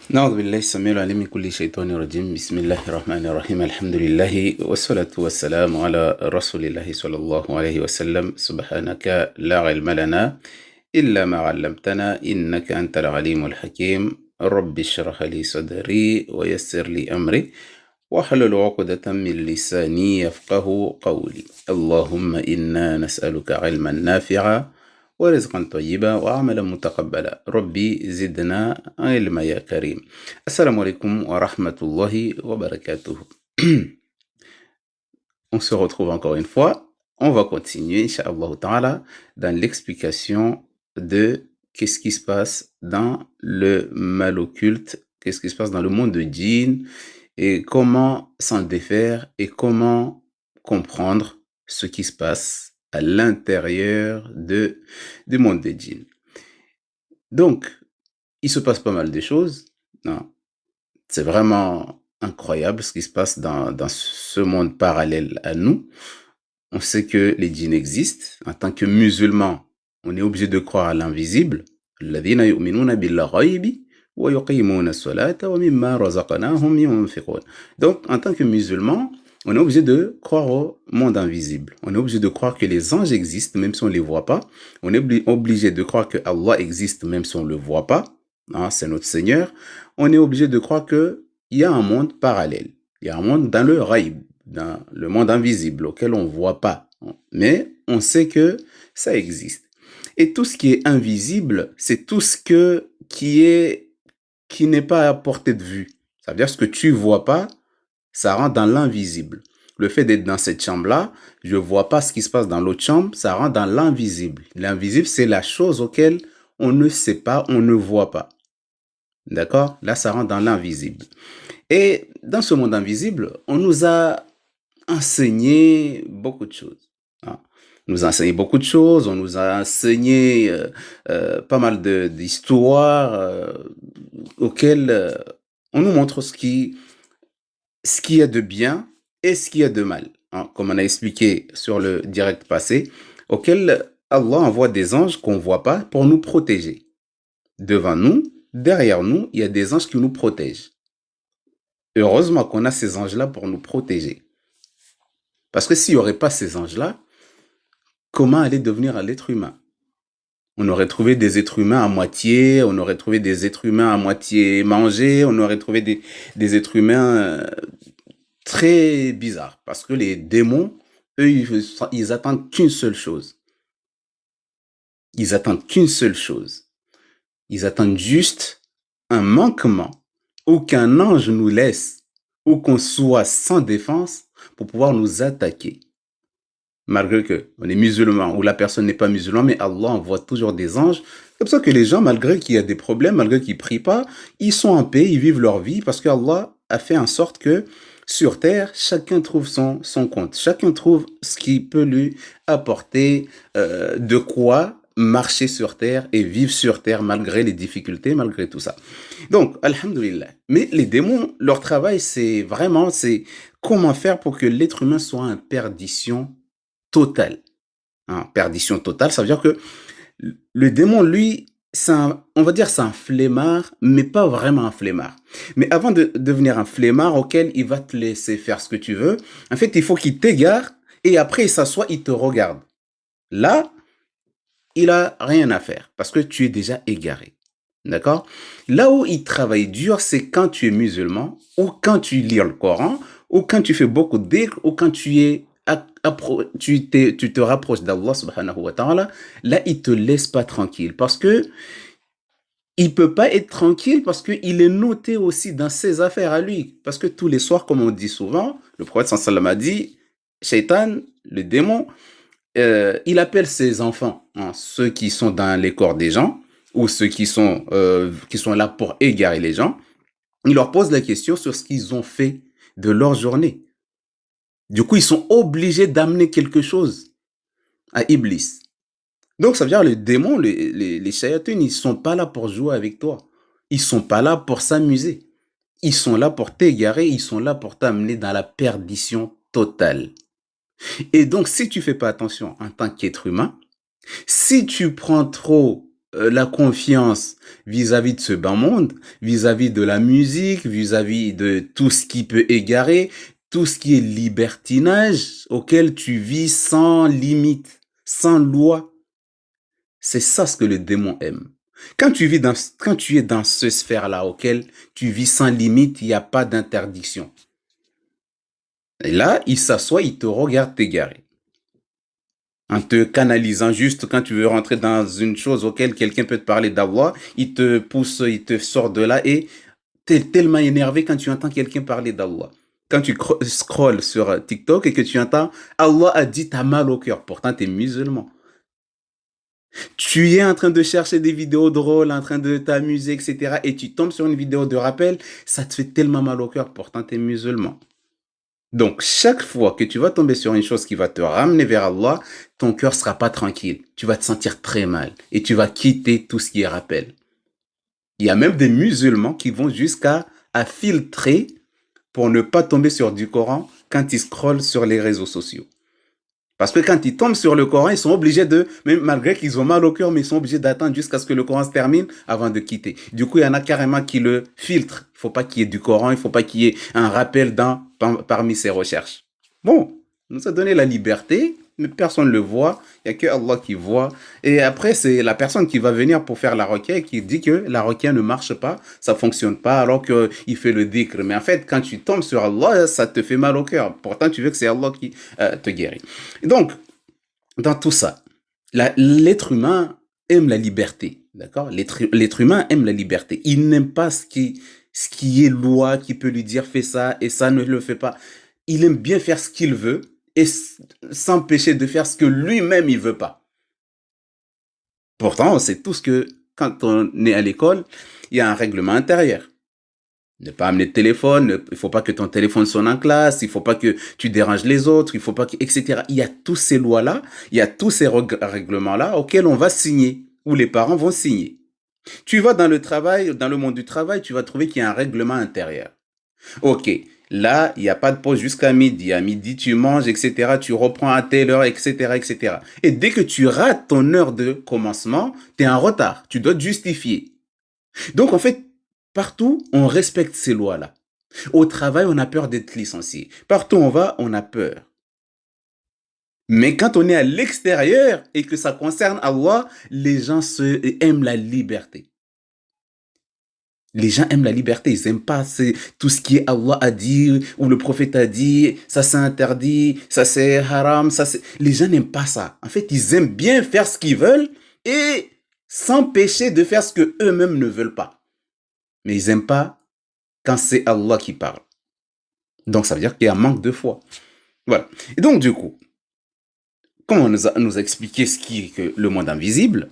نعوذ بالله السميع العليم من كل شيطان رجيم بسم الله الرحمن الرحيم الحمد لله والصلاة والسلام على رسول الله صلى الله عليه وسلم سبحانك لا علم لنا إلا ما علمتنا إنك أنت العليم الحكيم رب اشرح لي صدري ويسر لي أمري واحلل عقدة من لساني يفقه قولي اللهم إنا نسألك علما نافعا ورزقا طيبا وعملا متقبلا ربي زدنا علما يا كريم السلام عليكم ورحمة الله وبركاته On se retrouve encore une fois. On va continuer, Inch'Allah Ta'ala, dans l'explication de qu'est-ce qui se passe dans le mal occulte, qu'est-ce qui se passe dans le monde de djinn, et comment s'en défaire, et comment comprendre ce qui se passe à l'intérieur du monde des djinns. Donc, il se passe pas mal de choses. Non, c'est vraiment incroyable ce qui se passe dans ce monde parallèle à nous. On sait que les djinns existent. En tant que musulmans, on est obligé de croire à l'invisible. الذين يؤمنون بالغيب ويقيمون الصلاة ومما رزقناهم ينفقون. Donc, en tant que musulmans, on est obligé de croire au monde invisible. On est obligé de croire que les anges existent, même si on ne les voit pas. On est obligé de croire que Allah existe, même si on ne le voit pas. Hein, c'est notre Seigneur. On est obligé de croire qu'il y a un monde parallèle. Il y a un monde dans le ghaib, dans le monde invisible, auquel on ne voit pas. Mais on sait que ça existe. Et tout ce qui est invisible, c'est tout ce qui n'est pas à portée de vue. Ça veut dire ce que tu vois pas, ça rentre dans l'invisible. Le fait d'être dans cette chambre-là, je vois pas ce qui se passe dans l'autre chambre, ça rentre dans l'invisible. L'invisible, c'est la chose auquel on ne sait pas, on ne voit pas. D'accord? Là, ça rentre dans l'invisible. Et dans ce monde invisible, on nous a enseigné beaucoup de choses. Hein. On nous a enseigné beaucoup de choses, on nous a enseigné pas mal d'histoires auxquelles on nous montre ce qu'il y a de bien et ce qu'il y a de mal. Hein, comme on a expliqué sur le direct passé, auquel Allah envoie des anges qu'on ne voit pas pour nous protéger. Devant nous, derrière nous, il y a des anges qui nous protègent. Heureusement qu'on a ces anges-là pour nous protéger. Parce que s'il n'y aurait pas ces anges-là, comment aller devenir l'être humain? On aurait trouvé des êtres humains à moitié, on aurait trouvé des êtres humains à moitié mangés, on aurait trouvé des êtres humains très bizarres. Parce que les démons, eux, ils attendent qu'une seule chose. Ils attendent qu'une seule chose. Ils attendent juste un manquement ou qu'un ange nous laisse ou qu'on soit sans défense pour pouvoir nous attaquer. Malgré qu'on est musulman ou la personne n'est pas musulmane, mais Allah envoie toujours des anges. C'est pour ça que les gens, malgré qu'il y a des problèmes, malgré qu'ils ne prient pas, ils sont en paix, ils vivent leur vie parce qu'Allah a fait en sorte que sur terre, chacun trouve son compte. Chacun trouve ce qui peut lui apporter de quoi marcher sur terre et vivre sur terre malgré les difficultés, malgré tout ça. Donc, alhamdoulilah. Mais les démons, leur travail, c'est comment faire pour que l'être humain soit en perdition totale. Hein, perdition totale, ça veut dire que le démon, lui, on va dire c'est un flemmard, mais pas vraiment un flemmard. Mais avant de devenir un flemmard auquel il va te laisser faire ce que tu veux, en fait, il faut qu'il t'égare et après il s'assoit, il te regarde. Là, il a rien à faire parce que tu es déjà égaré. D'accord? Là où il travaille dur, c'est quand tu es musulman ou quand tu lis le Coran ou quand tu fais beaucoup de dhikr ou quand tu te rapproches d'Allah subhanahu wa ta'ala, là, il te laisse pas tranquille parce que il peut pas être tranquille parce qu'il est noté aussi dans ses affaires à lui. Parce que tous les soirs, comme on dit souvent, le prophète sallallahu alayhi wa sallam a dit, Shaitan, le démon, il appelle ses enfants, hein, ceux qui sont dans les corps des gens ou ceux qui sont là pour égarer les gens. Il leur pose la question sur ce qu'ils ont fait de leur journée. Du coup, ils sont obligés d'amener quelque chose à Iblis. Donc, ça veut dire les démons, les shayatines, ils sont pas là pour jouer avec toi. Ils sont pas là pour s'amuser. Ils sont là pour t'égarer, ils sont là pour t'amener dans la perdition totale. Et donc, si tu fais pas attention en tant qu'être humain, si tu prends trop la confiance vis-à-vis de ce bas monde, vis-à-vis de la musique, vis-à-vis de tout ce qui peut égarer, tout ce qui est libertinage auquel tu vis sans limite, sans loi. C'est ça ce que le démon aime. Quand tu es dans ce sphère-là auquel tu vis sans limite, il n'y a pas d'interdiction. Et là, il s'assoit, il te regarde t'égarer. En te canalisant juste quand tu veux rentrer dans une chose auquel quelqu'un peut te parler d'Allah, il te pousse, il te sort de là et t'es tellement énervé quand tu entends quelqu'un parler d'Allah. Quand tu scrolles sur TikTok et que tu entends Allah a dit t'as mal au cœur, pourtant t'es musulman. Tu es en train de chercher des vidéos drôles, en train de t'amuser, etc. Et tu tombes sur une vidéo de rappel, ça te fait tellement mal au cœur, pourtant t'es musulman. Donc, chaque fois que tu vas tomber sur une chose qui va te ramener vers Allah, ton cœur sera pas tranquille. Tu vas te sentir très mal et tu vas quitter tout ce qui est rappel. Il y a même des musulmans qui vont jusqu'à filtrer pour ne pas tomber sur du Coran quand ils scrollent sur les réseaux sociaux. Parce que quand ils tombent sur le Coran, ils sont obligés même malgré qu'ils ont mal au cœur, mais ils sont obligés d'attendre jusqu'à ce que le Coran se termine avant de quitter. Du coup, il y en a carrément qui le filtrent. Il ne faut pas qu'il y ait du Coran, il ne faut pas qu'il y ait un rappel parmi ces recherches. Bon, on nous a donné la liberté, mais personne ne le voit. Il n'y a que Allah qui voit. Et après, c'est la personne qui va venir pour faire la requête qui dit que la requête ne marche pas, ça ne fonctionne pas, alors qu'il fait le dhikr. Mais en fait, quand tu tombes sur Allah, ça te fait mal au cœur. Pourtant, tu veux que c'est Allah qui te guérit. Et donc, dans tout ça, l'être humain aime la liberté. D'accord? L'être humain aime la liberté. Il n'aime pas ce qui est loi, qui peut lui dire fais ça et ça ne le fait pas. Il aime bien faire ce qu'il veut et s'empêcher de faire ce que lui-même il veut pas. Pourtant, on sait tous que quand on est à l'école, il y a un règlement intérieur. Ne pas amener de téléphone, il faut pas que ton téléphone sonne en classe, il faut pas que tu déranges les autres, il faut pas que, etc. Il y a tous ces lois-là, il y a tous ces règlements-là auxquels on va signer, où les parents vont signer. Tu vas dans le travail, dans le monde du travail, tu vas trouver qu'il y a un règlement intérieur. Ok, là, il n'y a pas de pause jusqu'à midi. À midi, tu manges, etc. Tu reprends à telle heure, etc., etc. Et dès que tu rates ton heure de commencement, tu es en retard. Tu dois te justifier. Donc, en fait, partout, on respecte ces lois-là. Au travail, on a peur d'être licencié. Partout où on va, on a peur. Mais quand on est à l'extérieur et que ça concerne Allah, les gens aiment la liberté. Les gens aiment la liberté, ils n'aiment pas tout ce qui est Allah a dit ou le prophète a dit, ça c'est interdit, ça c'est haram, les gens n'aiment pas ça. En fait, ils aiment bien faire ce qu'ils veulent et s'empêcher de faire ce que eux-mêmes ne veulent pas. Mais ils n'aiment pas quand c'est Allah qui parle. Donc ça veut dire qu'il y a un manque de foi. Voilà. Et donc du coup, comme on nous a expliqué ce qui est que le monde invisible,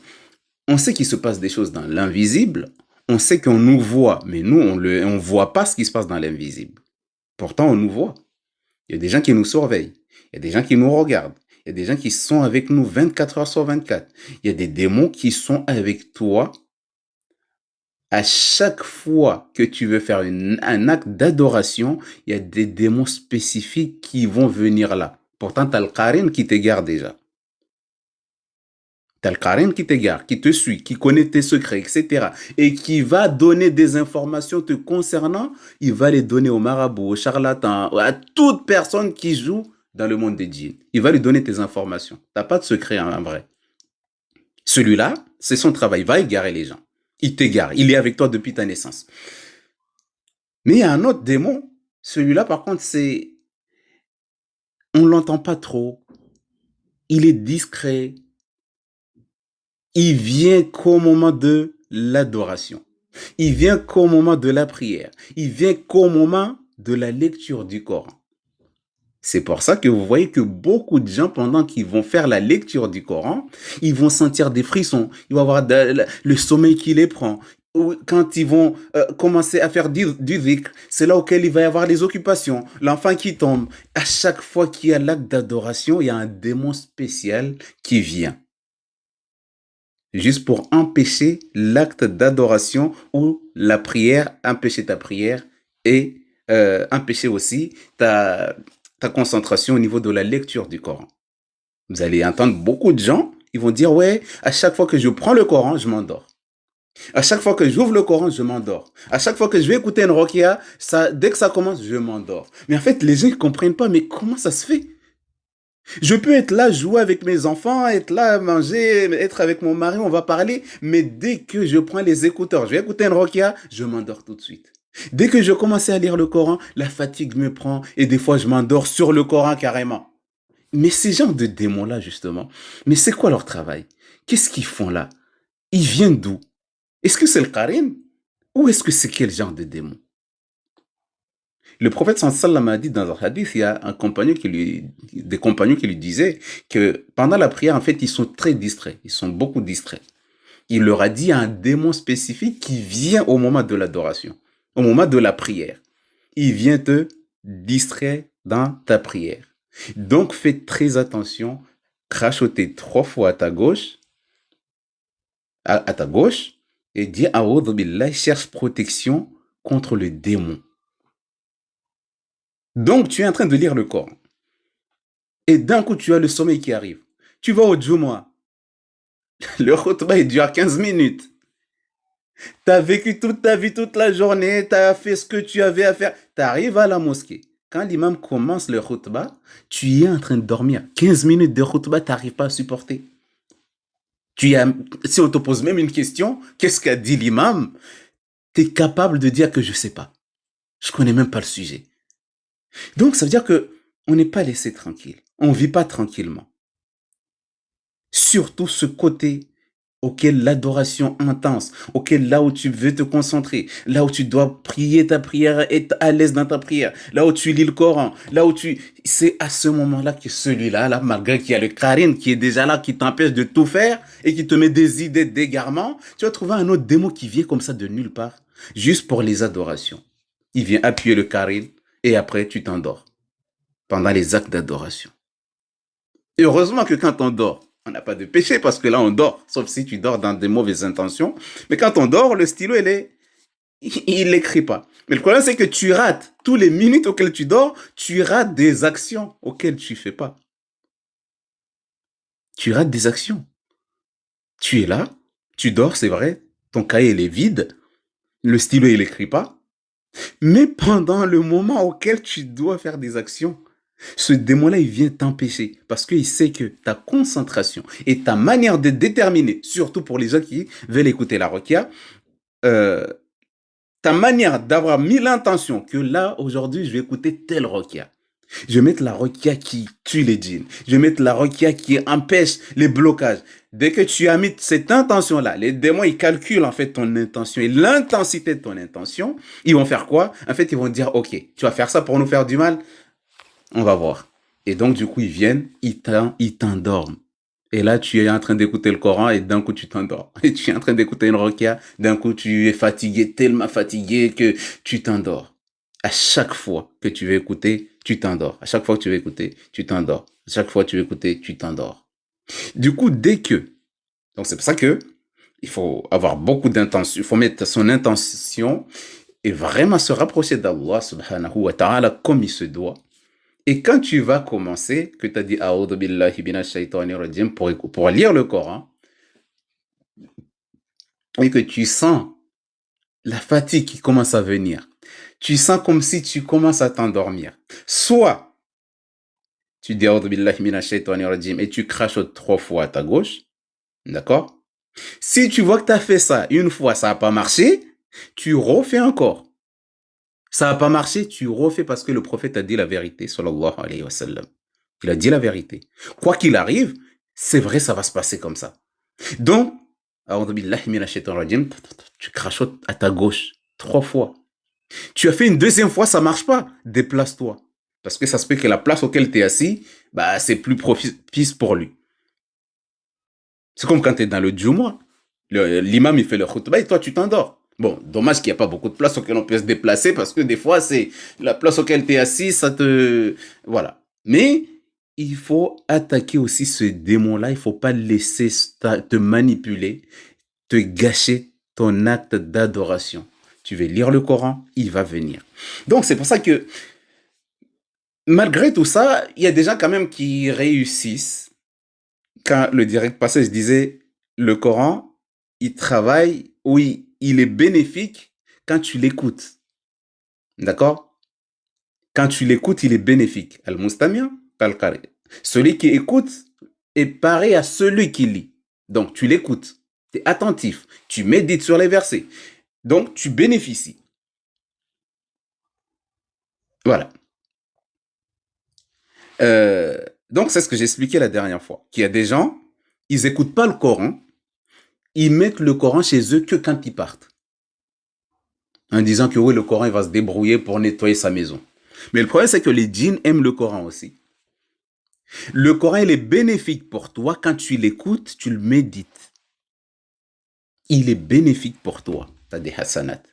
on sait qu'il se passe des choses dans l'invisible. On sait qu'on nous voit, mais nous, on ne voit pas ce qui se passe dans l'invisible. Pourtant, on nous voit. Il y a des gens qui nous surveillent. Il y a des gens qui nous regardent. Il y a des gens qui sont avec nous 24 heures sur 24. Il y a des démons qui sont avec toi. À chaque fois que tu veux faire un acte d'adoration, il y a des démons spécifiques qui vont venir là. Pourtant, tu as le Qarin qui t'égare déjà. T'as le Karen qui t'égare, qui te suit, qui connaît tes secrets, etc. Et qui va donner des informations te concernant. Il va les donner au marabout, au charlatan, à toute personne qui joue dans le monde des djinns. Il va lui donner tes informations. T'as pas de secret en vrai. Celui-là, c'est son travail. Il va égarer les gens. Il t'égare. Il est avec toi depuis ta naissance. Mais il y a un autre démon. Celui-là, par contre, on l'entend pas trop. Il est discret. Il vient qu'au moment de l'adoration. Il vient qu'au moment de la prière. Il vient qu'au moment de la lecture du Coran. C'est pour ça que vous voyez que beaucoup de gens, pendant qu'ils vont faire la lecture du Coran, ils vont sentir des frissons. Ils vont avoir le sommeil qui les prend. Quand ils vont commencer à faire du dhikr, c'est là auquel il va y avoir les occupations. L'enfant qui tombe. À chaque fois qu'il y a l'acte d'adoration, il y a un démon spécial qui vient. Juste pour empêcher l'acte d'adoration ou la prière, empêcher ta prière et empêcher aussi ta concentration au niveau de la lecture du Coran. Vous allez entendre beaucoup de gens, Ils vont dire, ouais, à chaque fois que je prends le Coran, je m'endors. À chaque fois que j'ouvre le Coran, je m'endors. À chaque fois que je vais écouter une rokia, dès que ça commence, je m'endors. Mais en fait, les gens ne comprennent pas, mais comment ça se fait? Je peux être là, jouer avec mes enfants, être là, manger, être avec mon mari, on va parler, mais dès que je prends les écouteurs, je vais écouter une rokia, je m'endors tout de suite. Dès que je commence à lire le Coran, la fatigue me prend et des fois je m'endors sur le Coran carrément. Mais ces gens de démons-là, justement, mais c'est quoi leur travail? Qu'est-ce qu'ils font là? Ils viennent d'où? Est-ce que c'est le Karim? Ou est-ce que c'est quel genre de démon? Le prophète sallam a dit dans un hadith, il y a des compagnons qui lui disaient que pendant la prière, en fait, ils sont très distraits. Ils sont beaucoup distraits. Il leur a dit un démon spécifique qui vient au moment de l'adoration, au moment de la prière. Il vient te distraire dans ta prière. Donc, fais très attention. Crachoter 3 fois à ta gauche, et dis A'udhu billah, cherche protection contre le démon. Donc, tu es en train de lire le Coran. Et d'un coup, tu as le sommeil qui arrive. Tu vas au Jumu'ah. Le khutbah, il dure 15 minutes. Tu as vécu toute ta vie, toute la journée, tu as fait ce que tu avais à faire. Tu arrives à la mosquée. Quand l'imam commence le khutbah, tu es en train de dormir. 15 minutes de khutbah, tu n'arrives pas à supporter. Si on te pose même une question, qu'est-ce qu'a dit l'imam? Tu es capable de dire que je ne sais pas. Je ne connais même pas le sujet. Donc, ça veut dire que on n'est pas laissé tranquille. On ne vit pas tranquillement. Surtout ce côté auquel l'adoration intense, auquel là où tu veux te concentrer, là où tu dois prier ta prière, être à l'aise dans ta prière, là où tu lis le Coran, c'est à ce moment-là que celui-là, là, malgré qu'il y a le Karim qui est déjà là, qui t'empêche de tout faire et qui te met des idées d'égarement, tu vas trouver un autre démon qui vient comme ça de nulle part, juste pour les adorations. Il vient appuyer le Karim et après tu t'endors pendant les actes d'adoration. Heureusement que quand on dort, on n'a pas de péché parce que là on dort, sauf si tu dors dans des mauvaises intentions. Mais quand on dort, le stylo, il n'écrit pas. Mais le problème, c'est que tu rates tous les minutes auxquelles tu dors, tu rates des actions auxquelles tu ne fais pas. Tu rates des actions. Tu es là, tu dors, c'est vrai, ton cahier il est vide, le stylo il n'écrit pas. Mais pendant le moment auquel tu dois faire des actions, ce démon-là, il vient t'empêcher parce qu'il sait que ta concentration et ta manière de déterminer, surtout pour les gens qui veulent écouter la rokia, ta manière d'avoir mis l'intention que là, aujourd'hui, je vais écouter telle rokia. Je vais mettre la rokia qui tue les djinns. Je vais mettre la rokia qui empêche les blocages. Dès que tu as mis cette intention-là, les démons, ils calculent en fait ton intention et l'intensité de ton intention. Ils vont faire quoi? En fait, ils vont dire, OK, tu vas faire ça pour nous faire du mal? On va voir. Et donc, du coup, ils viennent, ils t'endorment. Et là, tu es en train d'écouter le Coran et d'un coup, tu t'endors. Et tu es en train d'écouter une rokia, d'un coup, tu es fatigué, tellement fatigué que tu t'endors. À chaque fois que tu veux écouter, tu t'endors. À chaque fois que tu veux écouter, tu t'endors. À chaque fois que tu veux écouter, tu t'endors. Du coup, donc c'est pour ça que il faut avoir beaucoup d'intention, il faut mettre son intention et vraiment se rapprocher d'Allah subhanahu wa ta'ala comme il se doit. Et quand tu vas commencer, que tu as dit A'udhu billahi minash shaitanir rajim pour lire le Coran, et que tu sens la fatigue qui commence à venir, tu sens comme si tu commences à t'endormir. Soit tu dis A'udhu billahi minash shaitanir rajim et tu crachotes 3 fois à ta gauche, d'accord? Si tu vois que tu as fait ça une fois, ça n'a pas marché, tu refais encore. Ça n'a pas marché, tu refais parce que le prophète a dit la vérité, sallallahu alayhi wa sallam. Il a dit la vérité. Quoi qu'il arrive, c'est vrai, ça va se passer comme ça. Donc, tu crachotes à ta gauche 3 fois. Tu as fait une deuxième fois, ça marche pas. Déplace-toi. Parce que ça se peut que la place auquel tu es assis, bah, c'est plus propice pour lui. C'est comme quand tu es dans le Jumu'ah. L'imam, il fait le khutbah et toi, tu t'endors. Bon, dommage qu'il n'y a pas beaucoup de place auquel on peut se déplacer parce que des fois, c'est la place auquel tu es assis, ça te... Voilà. Mais il faut attaquer aussi ce démon-là. Il ne faut pas laisser te manipuler, te gâcher ton acte d'adoration. Tu veux lire le Coran, il va venir. Donc, c'est pour ça que, malgré tout ça, il y a des gens quand même qui réussissent quand le direct passage disait le Coran, il travaille, oui, il est bénéfique quand tu l'écoutes. D'accord? Quand tu l'écoutes, il est bénéfique. Al-Mustamia, al-Qari. Celui qui écoute est pareil à celui qui lit. Donc, tu l'écoutes. Tu es attentif. Tu médites sur les versets. Donc, tu bénéficies. Voilà. Donc, c'est ce que j'expliquais la dernière fois. Qu'il y a des gens, ils n'écoutent pas le Coran. Ils mettent le Coran chez eux que quand ils partent. En disant que oui, le Coran, il va se débrouiller pour nettoyer sa maison. Mais le problème, c'est que les djinns aiment le Coran aussi. Le Coran, il est bénéfique pour toi quand tu l'écoutes, tu le médites. Il est bénéfique pour toi. Tu as des hasanat.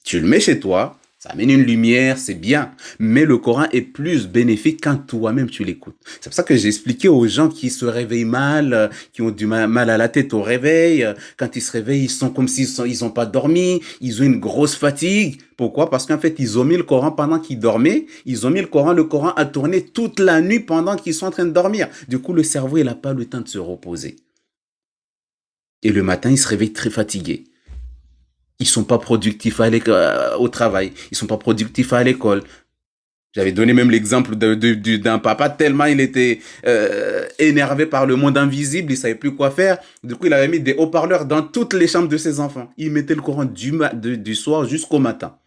Tu le mets chez toi, ça amène une lumière, c'est bien. Mais le Coran est plus bénéfique quand toi-même tu l'écoutes. C'est pour ça que j'ai expliqué aux gens qui se réveillent mal, qui ont du mal à la tête au réveil. Quand ils se réveillent, ils sont comme s'ils n'ont pas dormi, ils ont une grosse fatigue. Pourquoi? Parce qu'en fait, ils ont mis le Coran pendant qu'ils dormaient. Ils ont mis le Coran a tourné toute la nuit pendant qu'ils sont en train de dormir. Du coup, le cerveau, il n'a pas le temps de se reposer. Et le matin, ils se réveillent très fatigués. Ils sont pas productifs au travail. Ils sont pas productifs à l'école. J'avais donné même l'exemple d'un papa tellement il était énervé par le monde invisible, il savait plus quoi faire. Du coup, il avait mis des haut-parleurs dans toutes les chambres de ses enfants. Il mettait le Coran du soir jusqu'au matin.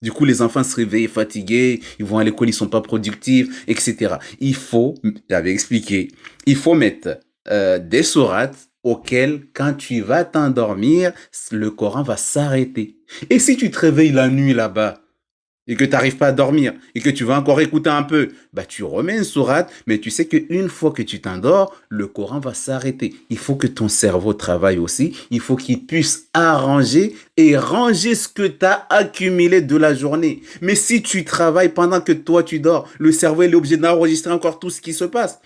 Du coup, les enfants se réveillent fatigués, ils vont à l'école, ils sont pas productifs, etc. J'avais expliqué, il faut mettre des sourates auxquelles, quand tu vas t'endormir, le Coran va s'arrêter. Et si tu te réveilles la nuit là-bas, et que tu n'arrives pas à dormir, et que tu vas encore écouter un peu, bah tu remets une sourate, mais tu sais qu'une fois que tu t'endors, le Coran va s'arrêter. Il faut que ton cerveau travaille aussi, il faut qu'il puisse arranger et ranger ce que tu as accumulé de la journée. Mais si tu travailles pendant que toi tu dors, le cerveau est obligé d'enregistrer encore tout ce qui se passe.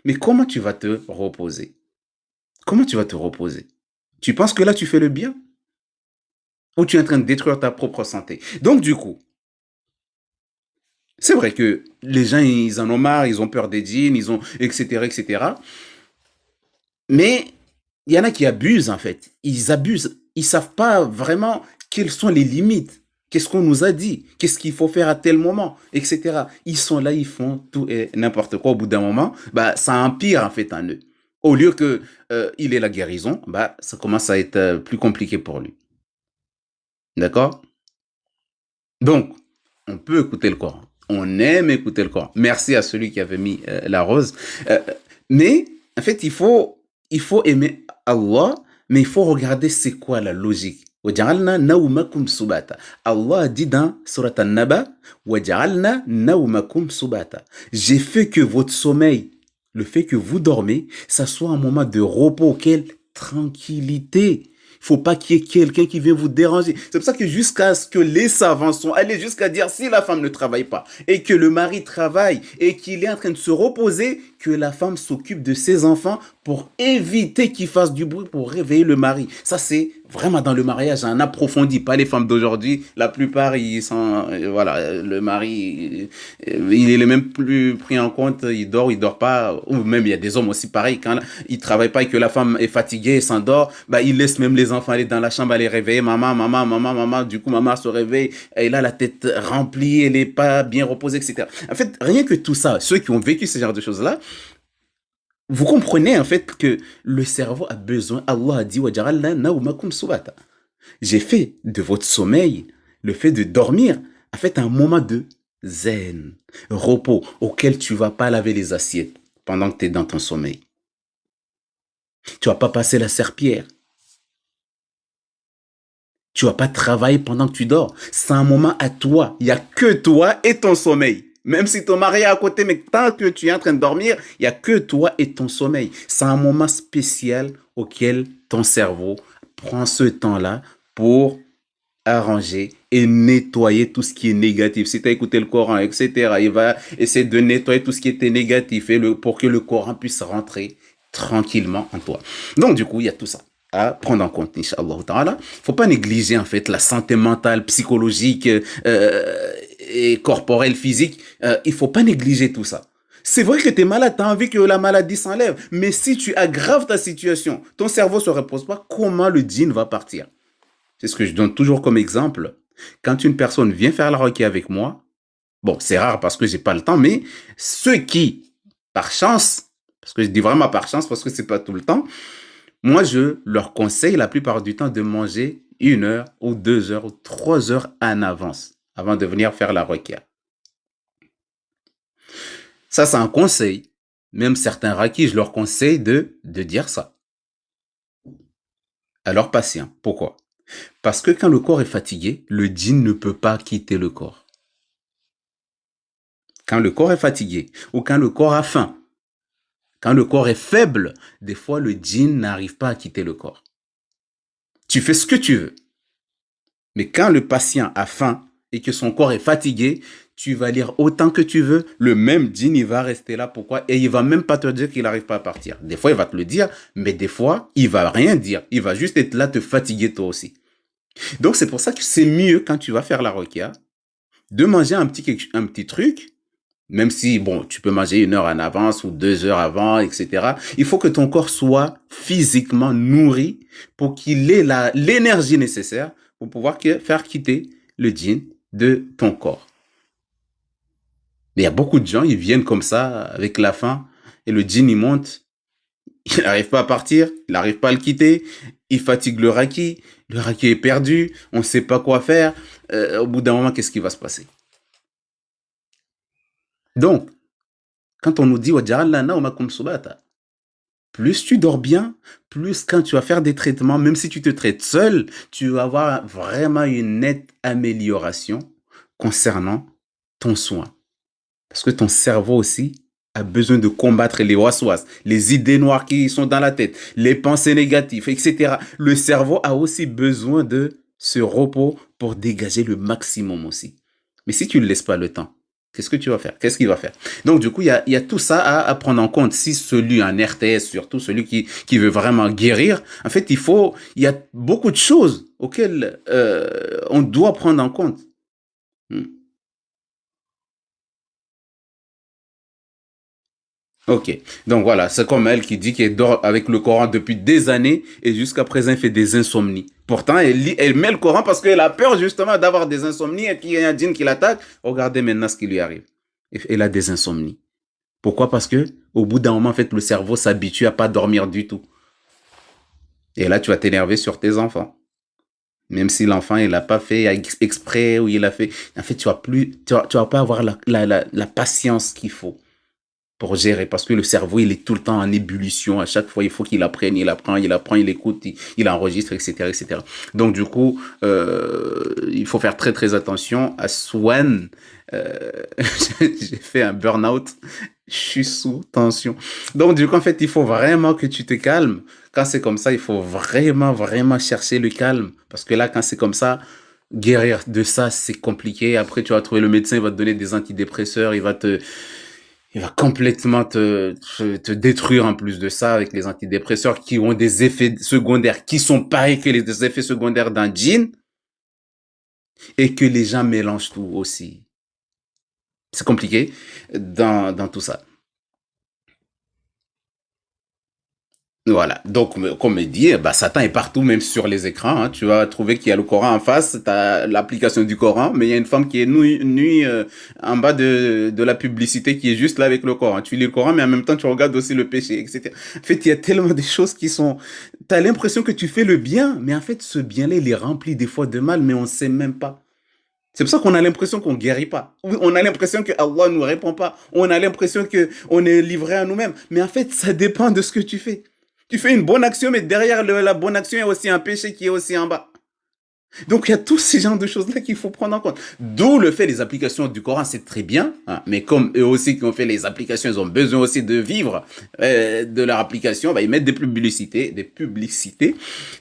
Mais comment tu vas te reposer? Comment tu vas te reposer? Tu penses que là tu fais le bien? Ou tu es en train de détruire ta propre santé? Donc du coup, c'est vrai que les gens, ils en ont marre, ils ont peur des djinns, ils ont, etc., etc. Mais il y en a qui abusent, en fait. Ils abusent. Ils savent pas vraiment quelles sont les limites. Qu'est-ce qu'on nous a dit? Qu'est-ce qu'il faut faire à tel moment? Etc. Ils sont là, ils font tout et n'importe quoi. Au bout d'un moment, bah, ça empire, en fait, en eux. Au lieu que il ait la guérison, bah, ça commence à être plus compliqué pour lui. D'accord? Donc, on peut écouter le Coran. On aime écouter le Coran. Merci à celui qui avait mis la rose. Euh, mais, en fait, il faut aimer Allah, mais il faut regarder c'est quoi la logique. وَجَعَلْنَا نَوْمَكُمْ سُبَاتًا. Allah a dit dans Surat An-Naba, وَجَعَلْنَا نَوْمَكُمْ سُبَاتًا. J'ai fait que votre sommeil, le fait que vous dormez, ça soit un moment de repos, quelle tranquillité. Faut pas qu'il y ait quelqu'un qui vient vous déranger. C'est pour ça que jusqu'à ce que les savants sont allés jusqu'à dire si la femme ne travaille pas et que le mari travaille et qu'il est en train de se reposer, que la femme s'occupe de ses enfants pour éviter qu'ils fassent du bruit pour réveiller le mari. Ça, c'est vraiment dans le mariage en approfondi, pas les femmes d'aujourd'hui. La plupart, ils sont, voilà, le mari, il est même plus pris en compte, il dort pas, ou même il y a des hommes aussi pareil, quand il travaille pas et que la femme est fatiguée et s'endort, bah, il laisse même les enfants aller dans la chambre, aller réveiller maman, maman, maman, maman, du coup, maman se réveille, elle a la tête remplie, elle est pas bien reposée, etc. En fait, rien que tout ça, ceux qui ont vécu ce genre de choses-là, vous comprenez en fait que le cerveau a besoin, Allah a dit, وَجَعَلْنَا نَوْمَكُمْ سُبَاتًا. J'ai fait de votre sommeil, le fait de dormir, en fait un moment de zen, repos, auquel tu vas pas laver les assiettes pendant que tu es dans ton sommeil. Tu vas pas passer la serpillière. Tu vas pas travailler pendant que tu dors. C'est un moment à toi. Il y a que toi et ton sommeil. Même si ton mari est à côté, mais tant que tu es en train de dormir, il n'y a que toi et ton sommeil. C'est un moment spécial auquel ton cerveau prend ce temps-là pour arranger et nettoyer tout ce qui est négatif. Si tu as écouté le Coran, etc., il va essayer de nettoyer tout ce qui était négatif pour que le Coran puisse rentrer tranquillement en toi. Donc, du coup, il y a tout ça à prendre en compte, Inch'Allah Ta'ala. Faut pas négliger, en fait, la santé mentale, psychologique et corporelle, physique. Il faut pas négliger tout ça. C'est vrai que tu es malade, tu as envie que la maladie s'enlève. Mais si tu aggraves ta situation, ton cerveau ne se repose pas, comment le djinn va partir? C'est ce que je donne toujours comme exemple. Quand une personne vient faire la requête avec moi, bon, c'est rare parce que j'ai pas le temps, mais ceux qui, par chance, parce que je dis vraiment par chance parce que c'est pas tout le temps, moi je leur conseille la plupart du temps de manger 1 heure ou 2 heures ou 3 heures en avance avant de venir faire la requête. Ça, c'est un conseil. Même certains rakis, je leur conseille de dire ça à leurs patients. Pourquoi? Parce que quand le corps est fatigué, le djinn ne peut pas quitter le corps. Quand le corps est fatigué ou quand le corps a faim, quand le corps est faible, des fois le djinn n'arrive pas à quitter le corps. Tu fais ce que tu veux. Mais quand le patient a faim et que son corps est fatigué, tu vas lire autant que tu veux, le même djinn, il va rester là. Pourquoi? Et il va même pas te dire qu'il n'arrive pas à partir. Des fois, il va te le dire, mais des fois, il va rien dire. Il va juste être là, te fatiguer toi aussi. Donc, c'est pour ça que c'est mieux quand tu vas faire la requia, de manger un petit truc, même si, bon, tu peux manger 1 heure en avance ou 2 heures avant, etc. Il faut que ton corps soit physiquement nourri pour qu'il ait l'énergie nécessaire pour pouvoir faire quitter le djinn de ton corps. Mais il y a beaucoup de gens, ils viennent comme ça, avec la faim, et le djinn, il monte, il n'arrive pas à partir, il n'arrive pas à le quitter, il fatigue le raki est perdu, on ne sait pas quoi faire. Au bout d'un moment, qu'est-ce qui va se passer? Donc, quand on nous dit plus tu dors bien, plus quand tu vas faire des traitements, même si tu te traites seul, tu vas avoir vraiment une nette amélioration concernant ton soin. Parce que ton cerveau aussi a besoin de combattre les waswas, les idées noires qui sont dans la tête, les pensées négatives, etc. Le cerveau a aussi besoin de ce repos pour dégager le maximum aussi. Mais si tu ne laisses pas le temps, qu'est-ce que tu vas faire? Qu'est-ce qu'il va faire? Donc, du coup, il y a tout ça à prendre en compte. Si celui, un RTS, surtout celui qui veut vraiment guérir, en fait, il y a beaucoup de choses auxquelles on doit prendre en compte. Ok, donc voilà, c'est comme elle qui dit qu'elle dort avec le Coran depuis des années et jusqu'à présent elle fait des insomnies. Pourtant, elle met le Coran parce qu'elle a peur justement d'avoir des insomnies et qu'il y a un djinn qui l'attaque. Regardez maintenant ce qui lui arrive. Elle a des insomnies. Pourquoi? Parce que au bout d'un moment, en fait, le cerveau s'habitue à pas dormir du tout. Et là, tu vas t'énerver sur tes enfants. Même si l'enfant, il l'a pas fait exprès ou il a fait. En fait, tu vas pas avoir la patience qu'il faut pour gérer parce que le cerveau il est tout le temps en ébullition à chaque fois il faut qu'il apprenne il écoute il enregistre etc donc du coup il faut faire très très attention à Swan j'ai fait un burn-out je suis sous tension donc du coup en fait il faut vraiment que tu te calmes quand c'est comme ça il faut vraiment vraiment chercher le calme parce que là quand c'est comme ça guérir de ça c'est compliqué après tu vas trouver le médecin il va te donner des antidépresseurs il va complètement te détruire en plus de ça avec les antidépresseurs qui ont des effets secondaires qui sont pareils que les effets secondaires d'un djinn et que les gens mélangent tout aussi. C'est compliqué dans tout ça. Voilà. Donc, comme je dit, bah, Satan est partout, même sur les écrans. Hein. Tu vas trouver qu'il y a le Coran en face, tu as l'application du Coran, mais il y a une femme qui est nue en bas de la publicité qui est juste là avec le Coran. Tu lis le Coran, mais en même temps, tu regardes aussi le péché, etc. En fait, il y a tellement de choses qui sont... Tu as l'impression que tu fais le bien, mais en fait, ce bien-là, il est rempli des fois de mal, mais on ne sait même pas. C'est pour ça qu'on a l'impression qu'on guérit pas. On a l'impression que Allah nous répond pas. On a l'impression que on est livré à nous-mêmes. Mais en fait, ça dépend de ce que tu fais. Tu fais une bonne action, mais derrière la bonne action, il y a aussi un péché qui est aussi en bas. Donc, il y a tous ces genres de choses-là qu'il faut prendre en compte. D'où le fait des applications du Coran, c'est très bien. Hein, mais comme eux aussi qui ont fait les applications, ils ont besoin aussi de vivre de leur application, bah, ils mettent des publicités,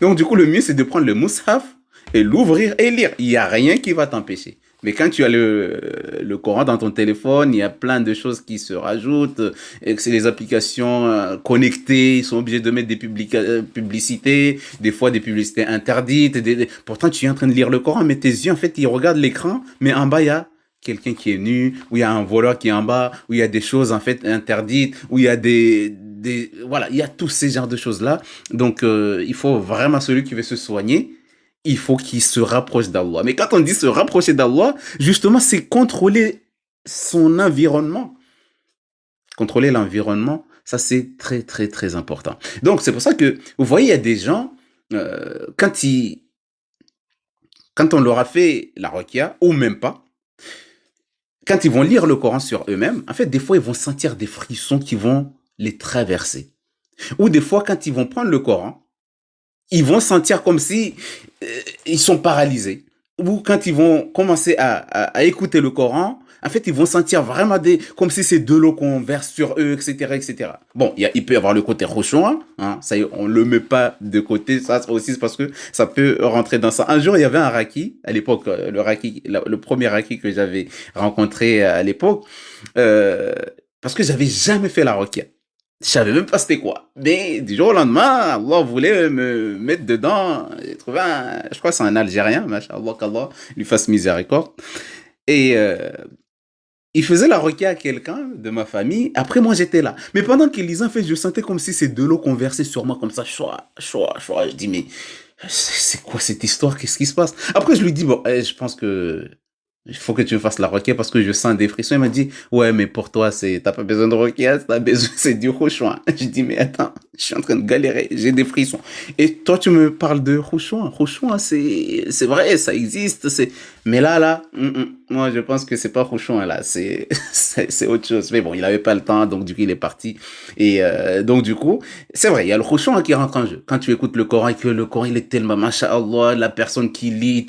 Donc, du coup, le mieux, c'est de prendre le Mus'haf et l'ouvrir et lire. Il n'y a rien qui va t'empêcher. Mais quand tu as le Coran dans ton téléphone, il y a plein de choses qui se rajoutent. Et c'est les applications connectées, ils sont obligés de mettre des publicités, des fois des publicités interdites. Pourtant, tu es en train de lire le Coran, mais tes yeux, en fait, ils regardent l'écran, mais en bas, il y a quelqu'un qui est nu, où il y a un voleur qui est en bas, où il y a des choses en fait interdites, où il y a voilà, il y a tous ces genres de choses-là. Donc, il faut vraiment celui qui veut se soigner, il faut qu'il se rapproche d'Allah. Mais quand on dit se rapprocher d'Allah, justement, c'est contrôler son environnement. Contrôler l'environnement, ça c'est très très très important. Donc c'est pour ça que vous voyez, il y a des gens, quand on leur a fait la ruqya, ou même pas, quand ils vont lire le Coran sur eux-mêmes, en fait, des fois, ils vont sentir des frissons qui vont les traverser. Ou des fois, quand ils vont prendre le Coran, ils vont sentir comme si ils sont paralysés. Ou quand ils vont commencer à écouter le Coran, en fait, ils vont sentir vraiment comme si c'est de l'eau qu'on verse sur eux, etc., etc. Bon, il peut y avoir le côté rochon, hein, ça y est, on le met pas de côté, ça aussi, c'est parce que ça peut rentrer dans ça. Un jour, il y avait un raki, à l'époque, le premier raki que j'avais rencontré à l'époque, parce que j'avais jamais fait la ruqya. Je savais même pas c'était quoi. Mais du jour au lendemain, Allah voulait me mettre dedans. J'ai trouvé je crois que c'est un Algérien, machallah, qu'Allah lui fasse miséricorde. Et il faisait la ruqya à quelqu'un de ma famille. Après, moi, j'étais là. Mais pendant qu'il lisait, en fait, je sentais comme si c'est de l'eau qu'on versait sur moi, comme ça, choix, choix, choix. Je dis, mais c'est quoi cette histoire? Qu'est-ce qui se passe? Après, je lui dis, bon, je pense que il faut que tu me fasses la ruqya parce que je sens des frissons. Il m'a dit, ouais, mais pour toi, t'as pas besoin de ruqya, t'as besoin, c'est du khushu'. Je dis, mais attends, je suis en train de galérer, j'ai des frissons. Et toi, tu me parles de khushu'. Khushu', c'est vrai, ça existe, mais là, moi, je pense que c'est pas khushu', là, c'est autre chose. Mais bon, il avait pas le temps, donc du coup, il est parti. Et, donc du coup, c'est vrai, il y a le khushu' qui rentre en jeu. Quand tu écoutes le Coran et que le Coran, il est tellement, masha'Allah, la personne qui lit,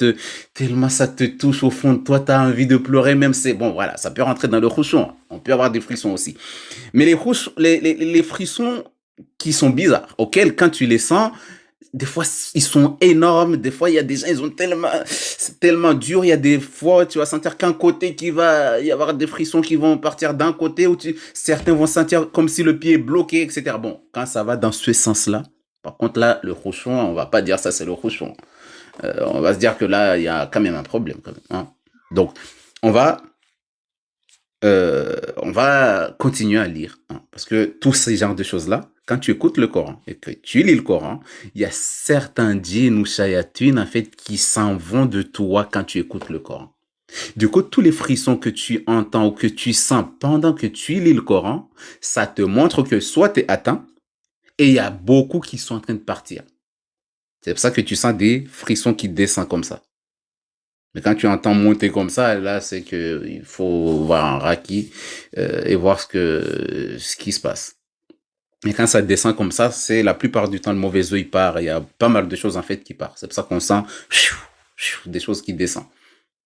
tellement ça te touche au fond de toi, t'as envie de pleurer, même bon, voilà, ça peut rentrer dans le khushu'. On peut avoir des frissons aussi. Mais les frissons qui sont bizarres, auxquels, quand tu les sens, des fois, ils sont énormes. Des fois, il y a des gens, c'est tellement dur. Il y a des fois, tu vas sentir qu'un côté qui va y avoir des frissons qui vont partir d'un côté où certains vont sentir comme si le pied est bloqué, etc. Bon, quand ça va dans ce sens-là, par contre, là, le khushu', on va pas dire ça, c'est le khushu'. On va se dire que là, il y a quand même un problème, quand même, hein. Donc, on va continuer à lire, hein, parce que tous ces genres de choses-là, quand tu écoutes le Coran et que tu lis le Coran, il y a certains djinns ou shayatines, en fait, qui s'en vont de toi quand tu écoutes le Coran. Du coup, tous les frissons que tu entends ou que tu sens pendant que tu lis le Coran, ça te montre que soit tu es atteint, et il y a beaucoup qui sont en train de partir. C'est pour ça que tu sens des frissons qui descendent comme ça. Mais quand tu entends monter comme ça, là, c'est que il faut voir un raki et voir ce qui se passe. Mais quand ça descend comme ça, c'est la plupart du temps le mauvais œil part. Il y a pas mal de choses en fait qui partent. C'est pour ça qu'on sent des choses qui descendent.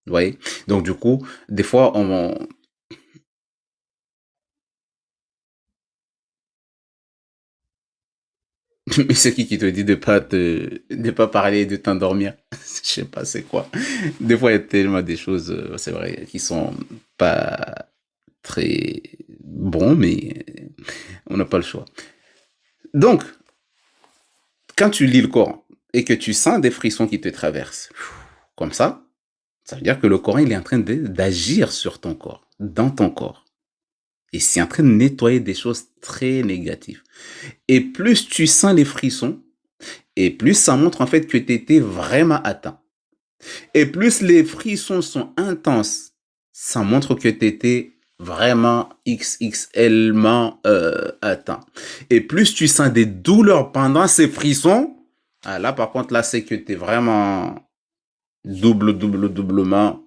Vous voyez? Donc du coup, des fois, mais c'est qui te dit de pas parler et de t'endormir? Je sais pas c'est quoi. Des fois, il y a tellement des choses, c'est vrai, qui sont pas très bons, mais on n'a pas le choix. Donc, quand tu lis le Coran et que tu sens des frissons qui te traversent, comme ça veut dire que le Coran, il est en train d'agir sur ton corps, dans ton corps. Et c'est en train de nettoyer des choses très négatives. Et plus tu sens les frissons, et plus ça montre en fait que tu étais vraiment atteint. Et plus les frissons sont intenses, ça montre que tu étais vraiment XXLement atteint. Et plus tu sens des douleurs pendant ces frissons, là par contre là c'est que tu es vraiment doublement